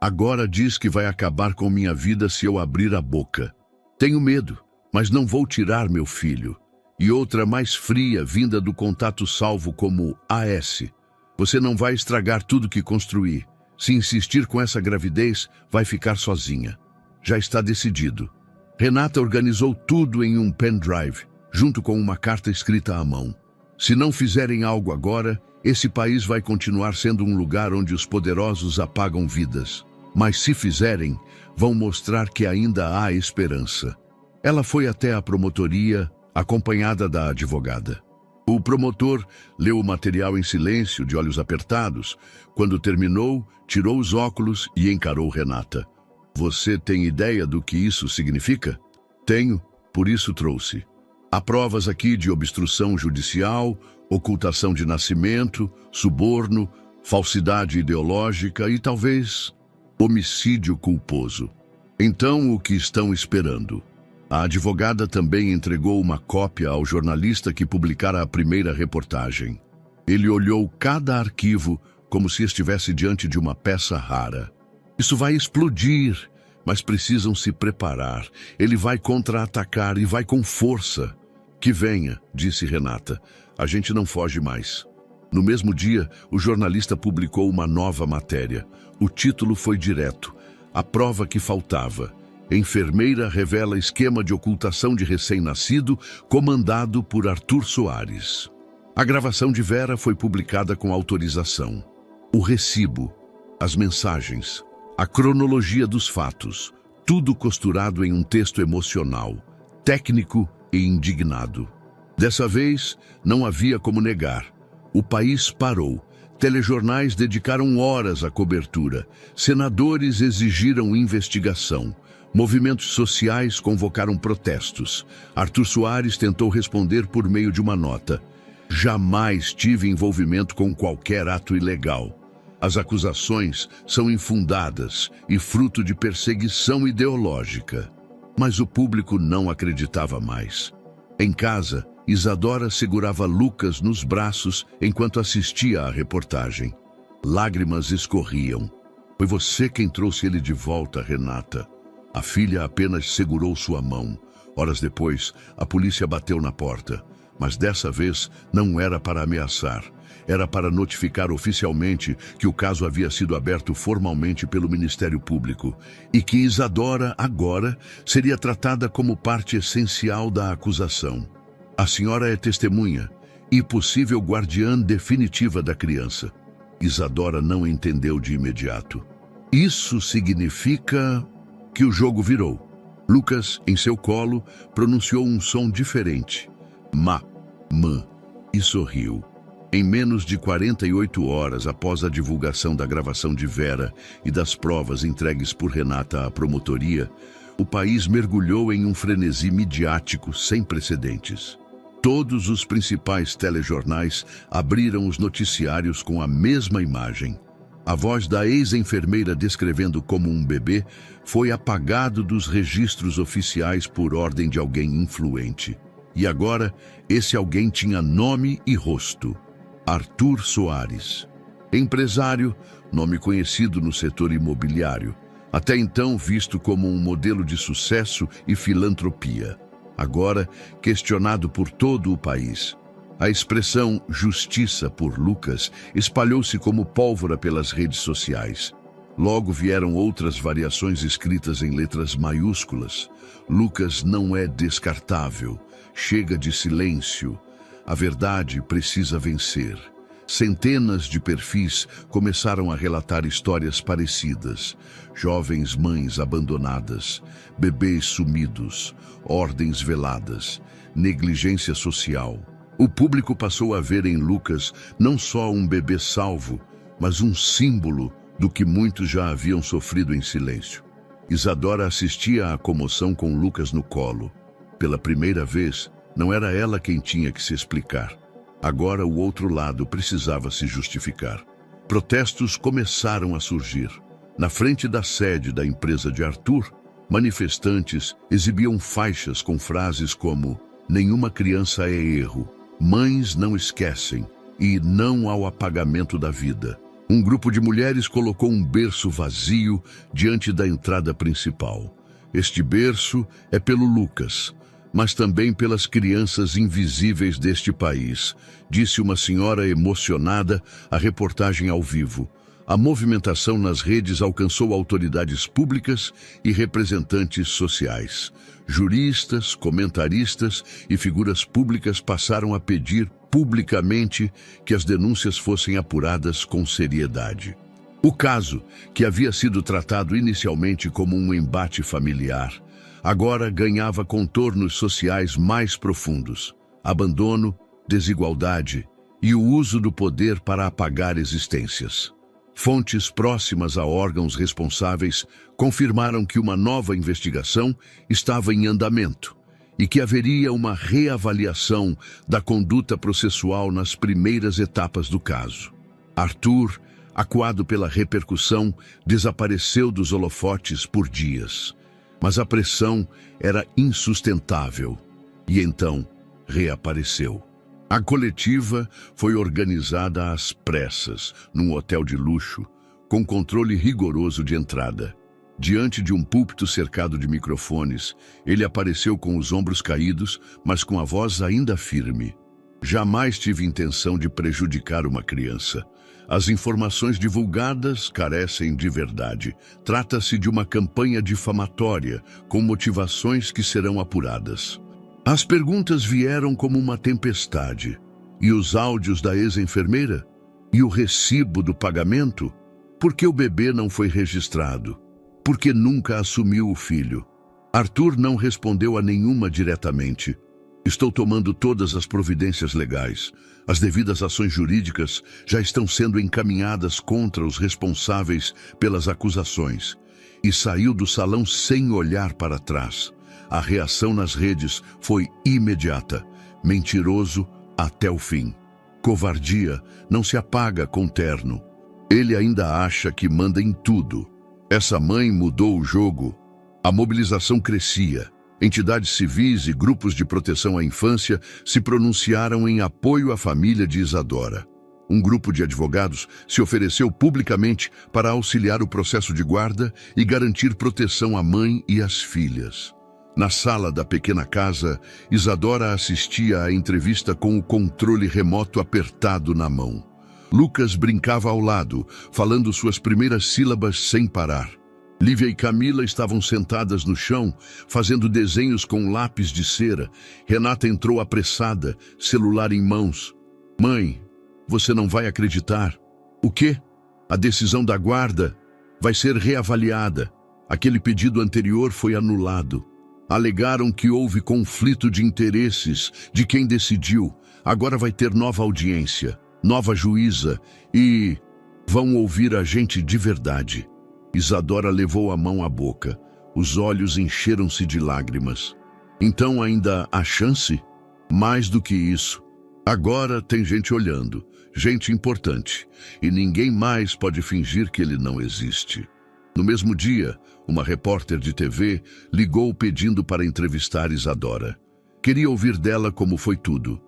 [SPEAKER 1] Agora diz que vai acabar com minha vida se eu abrir a boca. Tenho medo, mas não vou tirar meu filho. E outra mais fria, vinda do contato salvo como AS. Você não vai estragar tudo que construí. Se insistir com essa gravidez, vai ficar sozinha. Já está decidido. Renata organizou tudo em um pendrive, junto com uma carta escrita à mão. Se não fizerem algo agora, esse país vai continuar sendo um lugar onde os poderosos apagam vidas. Mas se fizerem, vão mostrar que ainda há esperança. Ela foi até a promotoria, acompanhada da advogada. O promotor leu o material em silêncio, de olhos apertados. Quando terminou, tirou os óculos e encarou Renata. Você tem ideia do que isso significa? Tenho, por isso trouxe. Há provas aqui de obstrução judicial, ocultação de nascimento, suborno, falsidade ideológica e talvez homicídio culposo. Então, o que estão esperando? A advogada também entregou uma cópia ao jornalista que publicara a primeira reportagem. Ele olhou cada arquivo como se estivesse diante de uma peça rara. Isso vai explodir, mas precisam se preparar. Ele vai contra-atacar e vai com força. Que venha, disse Renata. A gente não foge mais. No mesmo dia, o jornalista publicou uma nova matéria. O título foi direto. A prova que faltava. Enfermeira revela esquema de ocultação de recém-nascido comandado por Arthur Soares. A gravação de Vera foi publicada com autorização. O recibo, as mensagens, a cronologia dos fatos, tudo costurado em um texto emocional, técnico e indignado. Dessa vez, não havia como negar. O país parou. Telejornais dedicaram horas à cobertura. Senadores exigiram investigação. Movimentos sociais convocaram protestos. Arthur Soares tentou responder por meio de uma nota. Jamais tive envolvimento com qualquer ato ilegal. As acusações são infundadas e fruto de perseguição ideológica. Mas o público não acreditava mais. Em casa, Isadora segurava Lucas nos braços enquanto assistia à reportagem. Lágrimas escorriam. Foi você quem trouxe ele de volta, Renata. A filha apenas segurou sua mão. Horas depois, a polícia bateu na porta. Mas dessa vez não era para ameaçar. Era para notificar oficialmente que o caso havia sido aberto formalmente pelo Ministério Público e que Isadora, agora, seria tratada como parte essencial da acusação. A senhora é testemunha e possível guardiã definitiva da criança. Isadora não entendeu de imediato. Isso significa que o jogo virou. Lucas, em seu colo, pronunciou um som diferente. Mã, e sorriu. Em menos de 48 horas após a divulgação da gravação de Vera e das provas entregues por Renata à promotoria, o país mergulhou em um frenesi midiático sem precedentes. Todos os principais telejornais abriram os noticiários com a mesma imagem. A voz da ex-enfermeira descrevendo como um bebê foi apagado dos registros oficiais por ordem de alguém influente. E agora, esse alguém tinha nome e rosto. Arthur Soares. Empresário, nome conhecido no setor imobiliário, até então visto como um modelo de sucesso e filantropia. Agora, questionado por todo o país. A expressão justiça por Lucas espalhou-se como pólvora pelas redes sociais. Logo vieram outras variações escritas em letras maiúsculas. Lucas não é descartável. Chega de silêncio. A verdade precisa vencer. Centenas de perfis começaram a relatar histórias parecidas. Jovens mães abandonadas, bebês sumidos, ordens veladas, negligência social. O público passou a ver em Lucas não só um bebê salvo, mas um símbolo do que muitos já haviam sofrido em silêncio. Isadora assistia à comoção com Lucas no colo. Pela primeira vez, não era ela quem tinha que se explicar. Agora o outro lado precisava se justificar. Protestos começaram a surgir. Na frente da sede da empresa de Arthur, manifestantes exibiam faixas com frases como "Nenhuma criança é erro", "Mães não esquecem" e "Não ao apagamento da vida". Um grupo de mulheres colocou um berço vazio diante da entrada principal. Este berço é pelo Lucas, mas também pelas crianças invisíveis deste país, disse uma senhora emocionada à reportagem ao vivo. A movimentação nas redes alcançou autoridades públicas e representantes sociais. Juristas, comentaristas e figuras públicas passaram a pedir publicamente que as denúncias fossem apuradas com seriedade. O caso, que havia sido tratado inicialmente como um embate familiar, agora ganhava contornos sociais mais profundos: abandono, desigualdade e o uso do poder para apagar existências. Fontes próximas a órgãos responsáveis confirmaram que uma nova investigação estava em andamento e que haveria uma reavaliação da conduta processual nas primeiras etapas do caso. Arthur, acuado pela repercussão, desapareceu dos holofotes por dias. Mas a pressão era insustentável e então reapareceu. A coletiva foi organizada às pressas, num hotel de luxo, com controle rigoroso de entrada. Diante de um púlpito cercado de microfones, ele apareceu com os ombros caídos, mas com a voz ainda firme. Jamais tive intenção de prejudicar uma criança. As informações divulgadas carecem de verdade. Trata-se de uma campanha difamatória, com motivações que serão apuradas. As perguntas vieram como uma tempestade. E os áudios da ex-enfermeira? E o recibo do pagamento? Por que o bebê não foi registrado? Por que nunca assumiu o filho? Arthur não respondeu a nenhuma diretamente. Estou tomando todas as providências legais. As devidas ações jurídicas já estão sendo encaminhadas contra os responsáveis pelas acusações. E saiu do salão sem olhar para trás. A reação nas redes foi imediata. Mentiroso até o fim. Covardia não se apaga com terno. Ele ainda acha que manda em tudo. Essa mãe mudou o jogo. A mobilização crescia. Entidades civis e grupos de proteção à infância se pronunciaram em apoio à família de Isadora. Um grupo de advogados se ofereceu publicamente para auxiliar o processo de guarda e garantir proteção à mãe e às filhas. Na sala da pequena casa, Isadora assistia à entrevista com o controle remoto apertado na mão. Lucas brincava ao lado, falando suas primeiras sílabas sem parar. Lívia e Camila estavam sentadas no chão, fazendo desenhos com lápis de cera. Renata entrou apressada, celular em mãos. Mãe, você não vai acreditar. O quê? A decisão da guarda vai ser reavaliada. Aquele pedido anterior foi anulado. Alegaram que houve conflito de interesses de quem decidiu. Agora vai ter nova audiência, nova juíza e vão ouvir a gente de verdade. Isadora levou a mão à boca. Os olhos encheram-se de lágrimas. Então ainda há chance? Mais do que isso. Agora tem gente olhando, gente importante, e ninguém mais pode fingir que ele não existe. No mesmo dia, uma repórter de TV ligou pedindo para entrevistar Isadora. Queria ouvir dela como foi tudo,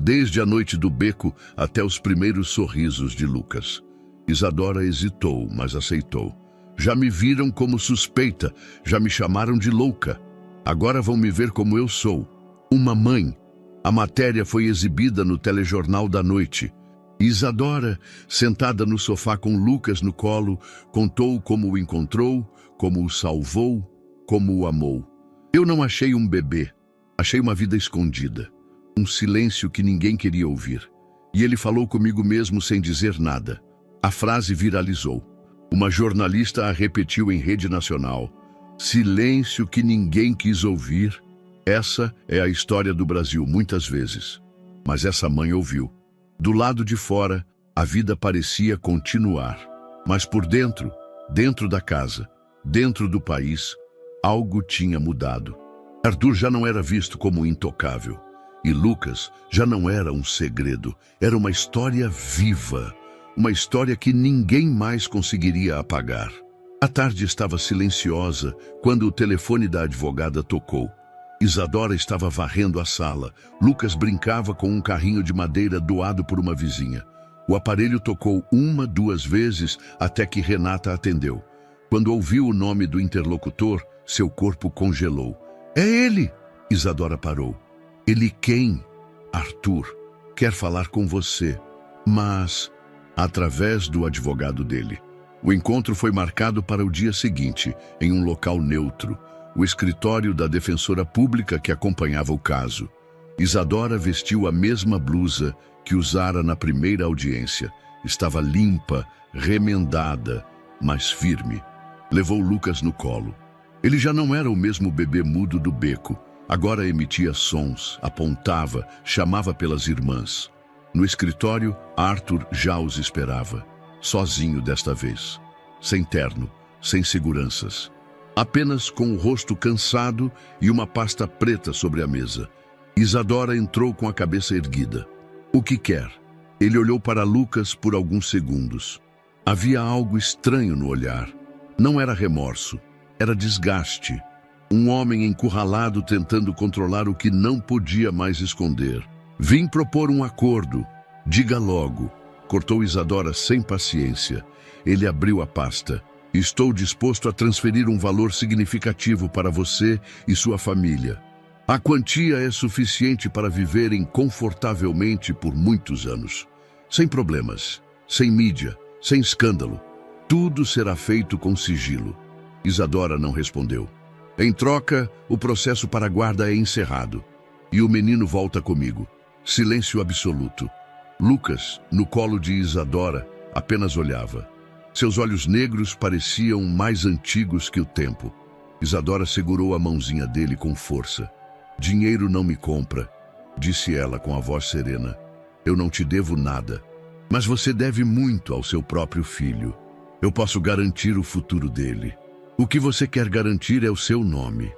[SPEAKER 1] desde a noite do beco até os primeiros sorrisos de Lucas. Isadora hesitou, mas aceitou. Já me viram como suspeita, já me chamaram de louca. Agora vão me ver como eu sou, uma mãe. A matéria foi exibida no telejornal da noite. Isadora, sentada no sofá com Lucas no colo, contou como o encontrou, como o salvou, como o amou. Eu não achei um bebê, achei uma vida escondida, um silêncio que ninguém queria ouvir. E ele falou comigo mesmo sem dizer nada. A frase viralizou. Uma jornalista a repetiu em rede nacional. Silêncio que ninguém quis ouvir. Essa é a história do Brasil muitas vezes. Mas essa mãe ouviu. Do lado de fora, a vida parecia continuar. Mas por dentro, dentro da casa, dentro do país, algo tinha mudado. Arthur já não era visto como intocável. E Lucas já não era um segredo. Era uma história viva. Uma história que ninguém mais conseguiria apagar. A tarde estava silenciosa quando o telefone da advogada tocou. Isadora estava varrendo a sala. Lucas brincava com um carrinho de madeira doado por uma vizinha. O aparelho tocou 1, 2 vezes até que Renata atendeu. Quando ouviu o nome do interlocutor, seu corpo congelou. É ele! Isadora parou. Ele quem? Arthur. Quer falar com você. Mas, através do advogado dele. O encontro foi marcado para o dia seguinte, em um local neutro. O escritório da defensora pública que acompanhava o caso. Isadora vestiu a mesma blusa que usara na primeira audiência. Estava limpa, remendada, mas firme. Levou Lucas no colo. Ele já não era o mesmo bebê mudo do beco. Agora emitia sons, apontava, chamava pelas irmãs. No escritório, Arthur já os esperava. Sozinho desta vez. Sem terno, sem seguranças. Apenas com o rosto cansado e uma pasta preta sobre a mesa. Isadora entrou com a cabeça erguida. O que quer? Ele olhou para Lucas por alguns segundos. Havia algo estranho no olhar. Não era remorso, era desgaste. Um homem encurralado tentando controlar o que não podia mais esconder. Vim propor um acordo. Diga logo. Cortou Isadora sem paciência. Ele abriu a pasta. Estou disposto a transferir um valor significativo para você e sua família. A quantia é suficiente para viverem confortavelmente por muitos anos. Sem problemas, sem mídia, sem escândalo. Tudo será feito com sigilo. Isadora não respondeu. Em troca, o processo para a guarda é encerrado. E o menino volta comigo. Silêncio absoluto. Lucas, no colo de Isadora, apenas olhava. Seus olhos negros pareciam mais antigos que o tempo. Isadora segurou a mãozinha dele com força. Dinheiro não me compra, disse ela com a voz serena. Eu não te devo nada, mas você deve muito ao seu próprio filho. Eu posso garantir o futuro dele. O que você quer garantir é o seu nome.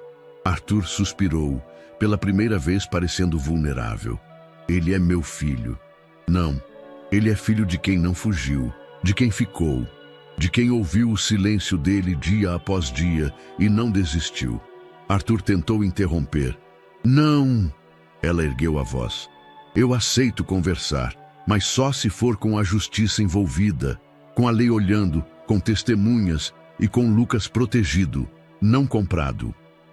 [SPEAKER 1] Arthur suspirou, pela primeira vez parecendo vulnerável. Ele é meu filho. Não, ele é filho de quem não fugiu, de quem ficou, de quem ouviu o silêncio dele dia após dia e não desistiu. Arthur tentou interromper. Não! Ela ergueu a voz. Eu aceito conversar, mas só se for com a justiça envolvida, com a lei olhando, com testemunhas e com Lucas protegido, não comprado.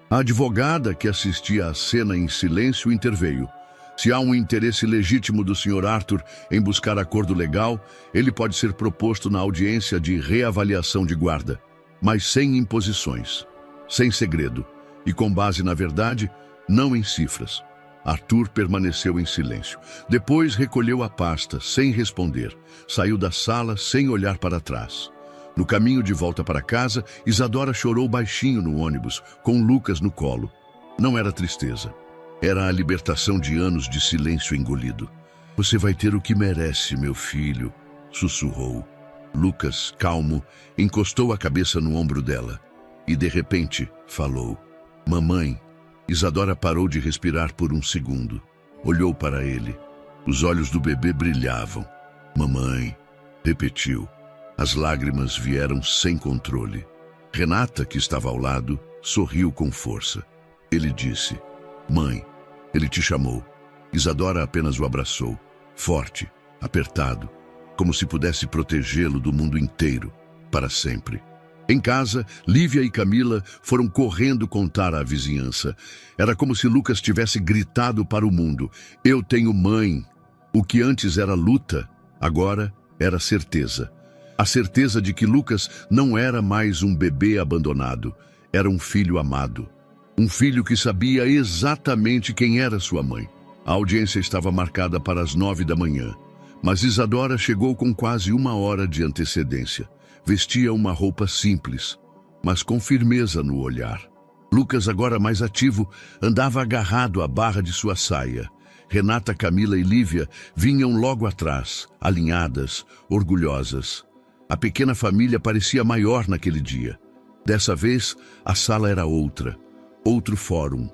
[SPEAKER 1] A advogada que assistia à cena em silêncio interveio. Se há um interesse legítimo do Sr. Arthur em buscar acordo legal, ele pode ser proposto na audiência de reavaliação de guarda, mas sem imposições, sem segredo e com base na verdade, não em cifras. Arthur permaneceu em silêncio. Depois recolheu a pasta, sem responder. Saiu da sala sem olhar para trás. No caminho de volta para casa, Isadora chorou baixinho no ônibus, com Lucas no colo. Não era tristeza. Era a libertação de anos de silêncio engolido. Você vai ter o que merece, meu filho, sussurrou. Lucas, calmo, encostou a cabeça no ombro dela. E de repente, falou. Mamãe. Isadora parou de respirar por um segundo. Olhou para ele. Os olhos do bebê brilhavam. Mamãe, repetiu. As lágrimas vieram sem controle. Renata, que estava ao lado, sorriu com força. Ele disse, mãe, ele te chamou. Isadora apenas o abraçou, forte, apertado, como se pudesse protegê-lo do mundo inteiro, para sempre. Em casa, Lívia e Camila foram correndo contar à vizinhança. Era como se Lucas tivesse gritado para o mundo. Eu tenho mãe. O que antes era luta, agora era certeza. A certeza de que Lucas não era mais um bebê abandonado. Era um filho amado. Um filho que sabia exatamente quem era sua mãe. A audiência estava marcada para as 9 da manhã. Mas Isadora chegou com quase 1 hora de antecedência. Vestia uma roupa simples, mas com firmeza no olhar. Lucas, agora mais ativo, andava agarrado à barra de sua saia. Renata, Camila e Lívia vinham logo atrás, alinhadas, orgulhosas. A pequena família parecia maior naquele dia. Dessa vez, a sala era outra. Outro fórum,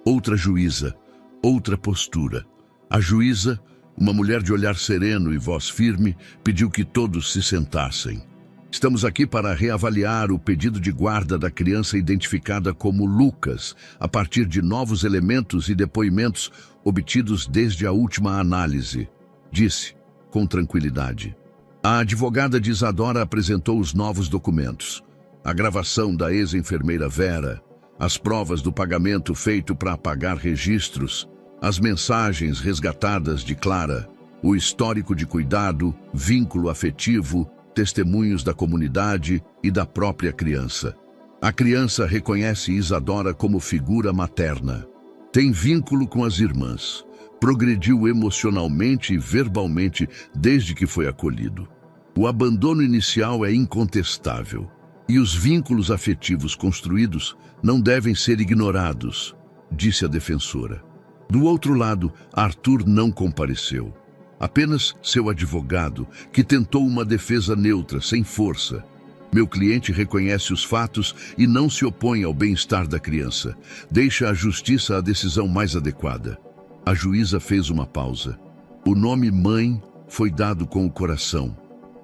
[SPEAKER 1] outra juíza, outra postura. A juíza, uma mulher de olhar sereno e voz firme, pediu que todos se sentassem. Estamos aqui para reavaliar o pedido de guarda da criança identificada como Lucas, a partir de novos elementos e depoimentos obtidos desde a última análise, disse, com tranquilidade. A advogada de Isadora apresentou os novos documentos. A gravação da ex-enfermeira Vera, as provas do pagamento feito para apagar registros, as mensagens resgatadas de Clara, o histórico de cuidado, vínculo afetivo, testemunhos da comunidade e da própria criança. A criança reconhece Isadora como figura materna. Tem vínculo com as irmãs. Progrediu emocionalmente e verbalmente desde que foi acolhido. O abandono inicial é incontestável, e os vínculos afetivos construídos não devem ser ignorados, disse a defensora. Do outro lado, Arthur não compareceu. Apenas seu advogado, que tentou uma defesa neutra, sem força. Meu cliente reconhece os fatos e não se opõe ao bem-estar da criança. Deixa à justiça a decisão mais adequada. A juíza fez uma pausa. O nome mãe foi dado com o coração,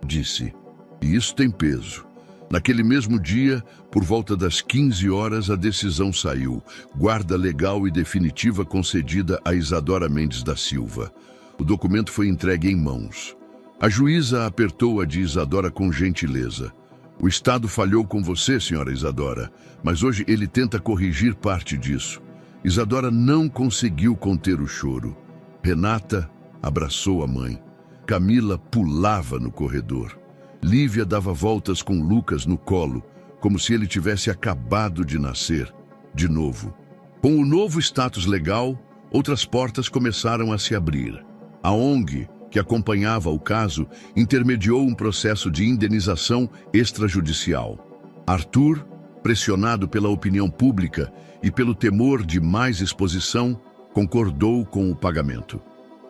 [SPEAKER 1] disse. E isso tem peso. Naquele mesmo dia, por volta das 15 horas, a decisão saiu. Guarda legal e definitiva concedida a Isadora Mendes da Silva. O documento foi entregue em mãos. A juíza apertou a de Isadora com gentileza. O Estado falhou com você, senhora Isadora, mas hoje ele tenta corrigir parte disso. Isadora não conseguiu conter o choro. Renata abraçou a mãe. Camila pulava no corredor. Lívia dava voltas com Lucas no colo, como se ele tivesse acabado de nascer, de novo. Com o novo status legal, outras portas começaram a se abrir. A ONG, que acompanhava o caso, intermediou um processo de indenização extrajudicial. Arthur, pressionado pela opinião pública e pelo temor de mais exposição, concordou com o pagamento.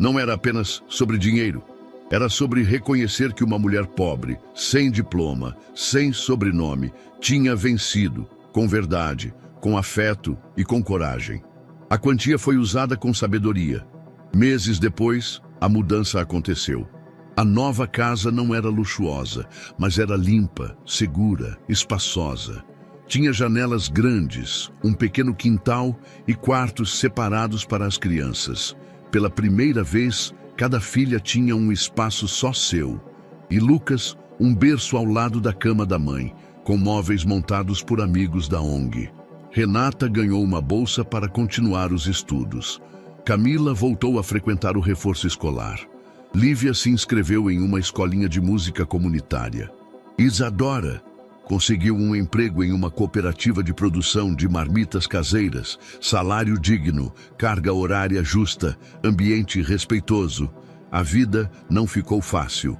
[SPEAKER 1] Não era apenas sobre dinheiro. Era sobre reconhecer que uma mulher pobre, sem diploma, sem sobrenome, tinha vencido, com verdade, com afeto e com coragem. A quantia foi usada com sabedoria. Meses depois, a mudança aconteceu. A nova casa não era luxuosa, mas era limpa, segura, espaçosa. Tinha janelas grandes, um pequeno quintal e quartos separados para as crianças. Pela primeira vez, cada filha tinha um espaço só seu. E Lucas, um berço ao lado da cama da mãe, com móveis montados por amigos da ONG. Renata ganhou uma bolsa para continuar os estudos. Camila voltou a frequentar o reforço escolar. Lívia se inscreveu em uma escolinha de música comunitária. Isadora conseguiu um emprego em uma cooperativa de produção de marmitas caseiras, salário digno, carga horária justa, ambiente respeitoso. A vida não ficou fácil,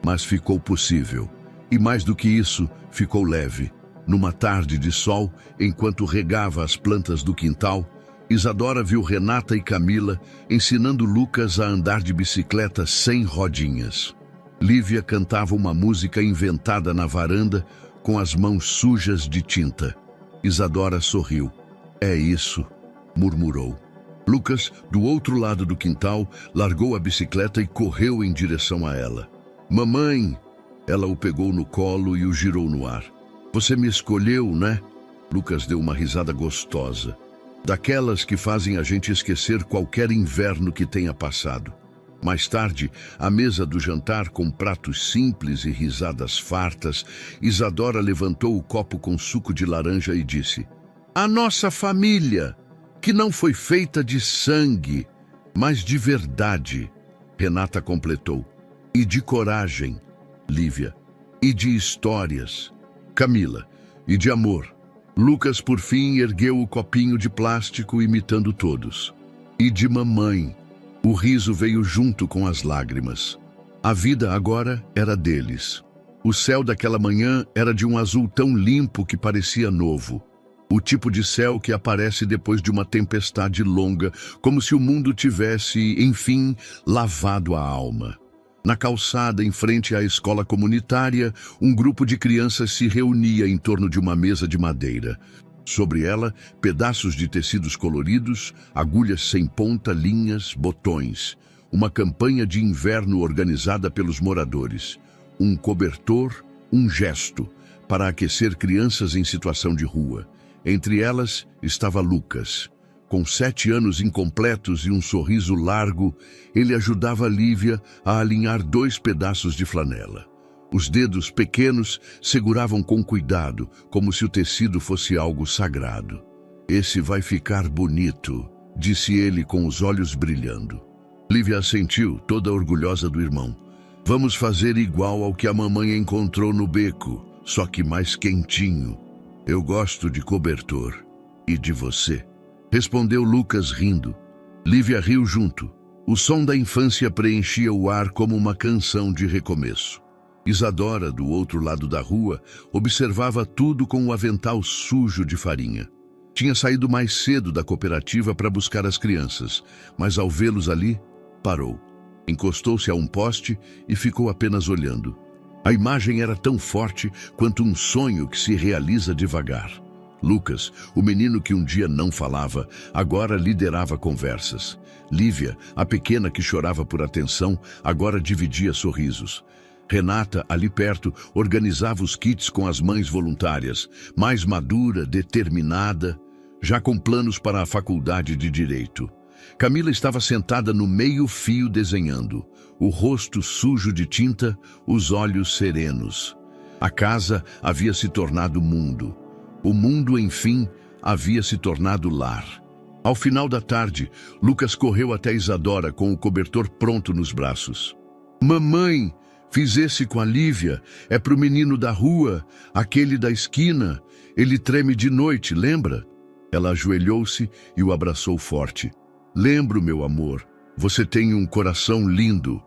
[SPEAKER 1] mas ficou possível. E mais do que isso, ficou leve. Numa tarde de sol, enquanto regava as plantas do quintal, Isadora viu Renata e Camila ensinando Lucas a andar de bicicleta sem rodinhas. Lívia cantava uma música inventada na varanda com as mãos sujas de tinta. Isadora sorriu. É isso, murmurou. Lucas, do outro lado do quintal, largou a bicicleta e correu em direção a ela. Mamãe! Ela o pegou no colo e o girou no ar. Você me escolheu, né? Lucas deu uma risada gostosa. Daquelas que fazem a gente esquecer qualquer inverno que tenha passado. Mais tarde, à mesa do jantar, com pratos simples e risadas fartas, Isadora levantou o copo com suco de laranja e disse: A nossa família, que não foi feita de sangue, mas de verdade. Renata completou. E de coragem, Lívia. E de histórias, Camila. E de amor. Lucas, por fim, ergueu o copinho de plástico, imitando todos. E de mamãe. O riso veio junto com as lágrimas. A vida agora era deles. O céu daquela manhã era de um azul tão limpo que parecia novo. O tipo de céu que aparece depois de uma tempestade longa, como se o mundo tivesse, enfim, lavado a alma. Na calçada, em frente à escola comunitária, um grupo de crianças se reunia em torno de uma mesa de madeira. Sobre ela, pedaços de tecidos coloridos, agulhas sem ponta, linhas, botões. Uma campanha de inverno organizada pelos moradores. Um cobertor, um gesto, para aquecer crianças em situação de rua. Entre elas estava Lucas. Com 7 anos incompletos e um sorriso largo, ele ajudava Lívia a alinhar 2 pedaços de flanela. Os dedos pequenos seguravam com cuidado, como se o tecido fosse algo sagrado. Esse vai ficar bonito, disse ele com os olhos brilhando. Lívia assentiu, toda orgulhosa do irmão. Vamos fazer igual ao que a mamãe encontrou no beco, só que mais quentinho. Eu gosto de cobertor. E de você? Respondeu Lucas rindo. Lívia riu junto. O som da infância preenchia o ar como uma canção de recomeço. Isadora, do outro lado da rua, observava tudo com um avental sujo de farinha. Tinha saído mais cedo da cooperativa para buscar as crianças, mas ao vê-los ali, parou. Encostou-se a um poste e ficou apenas olhando. A imagem era tão forte quanto um sonho que se realiza devagar. Lucas, o menino que um dia não falava, agora liderava conversas. Lívia, a pequena que chorava por atenção, agora dividia sorrisos. Renata, ali perto, organizava os kits com as mães voluntárias, mais madura, determinada, já com planos para a faculdade de Direito. Camila estava sentada no meio-fio desenhando, o rosto sujo de tinta, os olhos serenos. A casa havia se tornado mundo. O mundo, enfim, havia se tornado lar. Ao final da tarde, Lucas correu até Isadora com o cobertor pronto nos braços. Mamãe, fiz esse com a Lívia, é pro menino da rua, aquele da esquina. Ele treme de noite, lembra? Ela ajoelhou-se e o abraçou forte. Lembro, meu amor, você tem um coração lindo.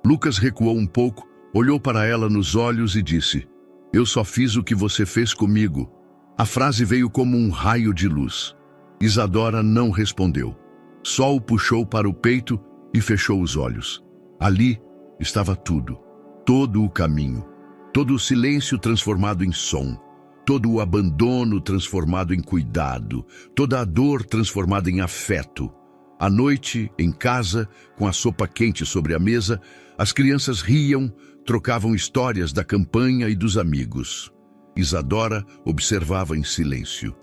[SPEAKER 1] Lucas recuou um pouco, olhou para ela nos olhos e disse: eu só fiz o que você fez comigo. A frase veio como um raio de luz. Isadora não respondeu. Só o puxou para o peito e fechou os olhos. Ali estava tudo. Todo o caminho. Todo o silêncio transformado em som. Todo o abandono transformado em cuidado. Toda a dor transformada em afeto. À noite, em casa, com a sopa quente sobre a mesa, as crianças riam, trocavam histórias da campanha e dos amigos. Isadora observava em silêncio,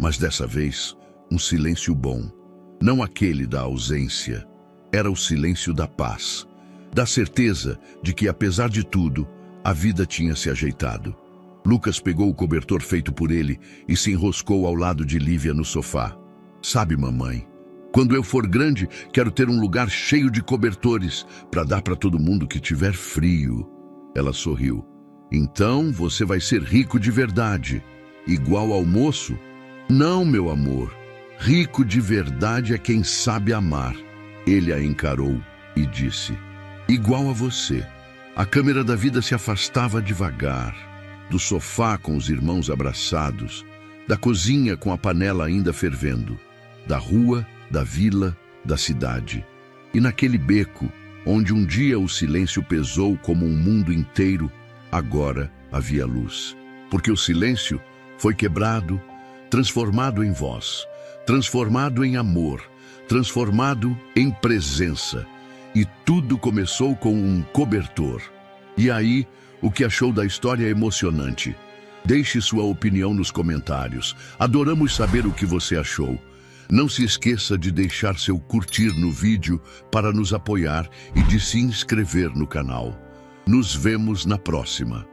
[SPEAKER 1] mas dessa vez, um silêncio bom. Não aquele da ausência. Era o silêncio da paz, da certeza de que, apesar de tudo, a vida tinha se ajeitado. Lucas pegou o cobertor feito por ele e se enroscou ao lado de Lívia no sofá. Sabe, mamãe, quando eu for grande, quero ter um lugar cheio de cobertores para dar para todo mundo que tiver frio. Ela sorriu. Então você vai ser rico de verdade, igual ao moço? Não, meu amor. Rico de verdade é quem sabe amar. Ele a encarou e disse: igual a você. A câmera da vida se afastava devagar, do sofá com os irmãos abraçados, da cozinha com a panela ainda fervendo, da rua, da vila, da cidade. E naquele beco, onde um dia o silêncio pesou como um mundo inteiro, agora havia luz. Porque o silêncio foi quebrado, transformado em voz, transformado em amor, transformado em presença. E tudo começou com um cobertor. E aí, o que achou da história é emocionante. Deixe sua opinião nos comentários. Adoramos saber o que você achou. Não se esqueça de deixar seu curtir no vídeo para nos apoiar e de se inscrever no canal. Nos vemos na próxima.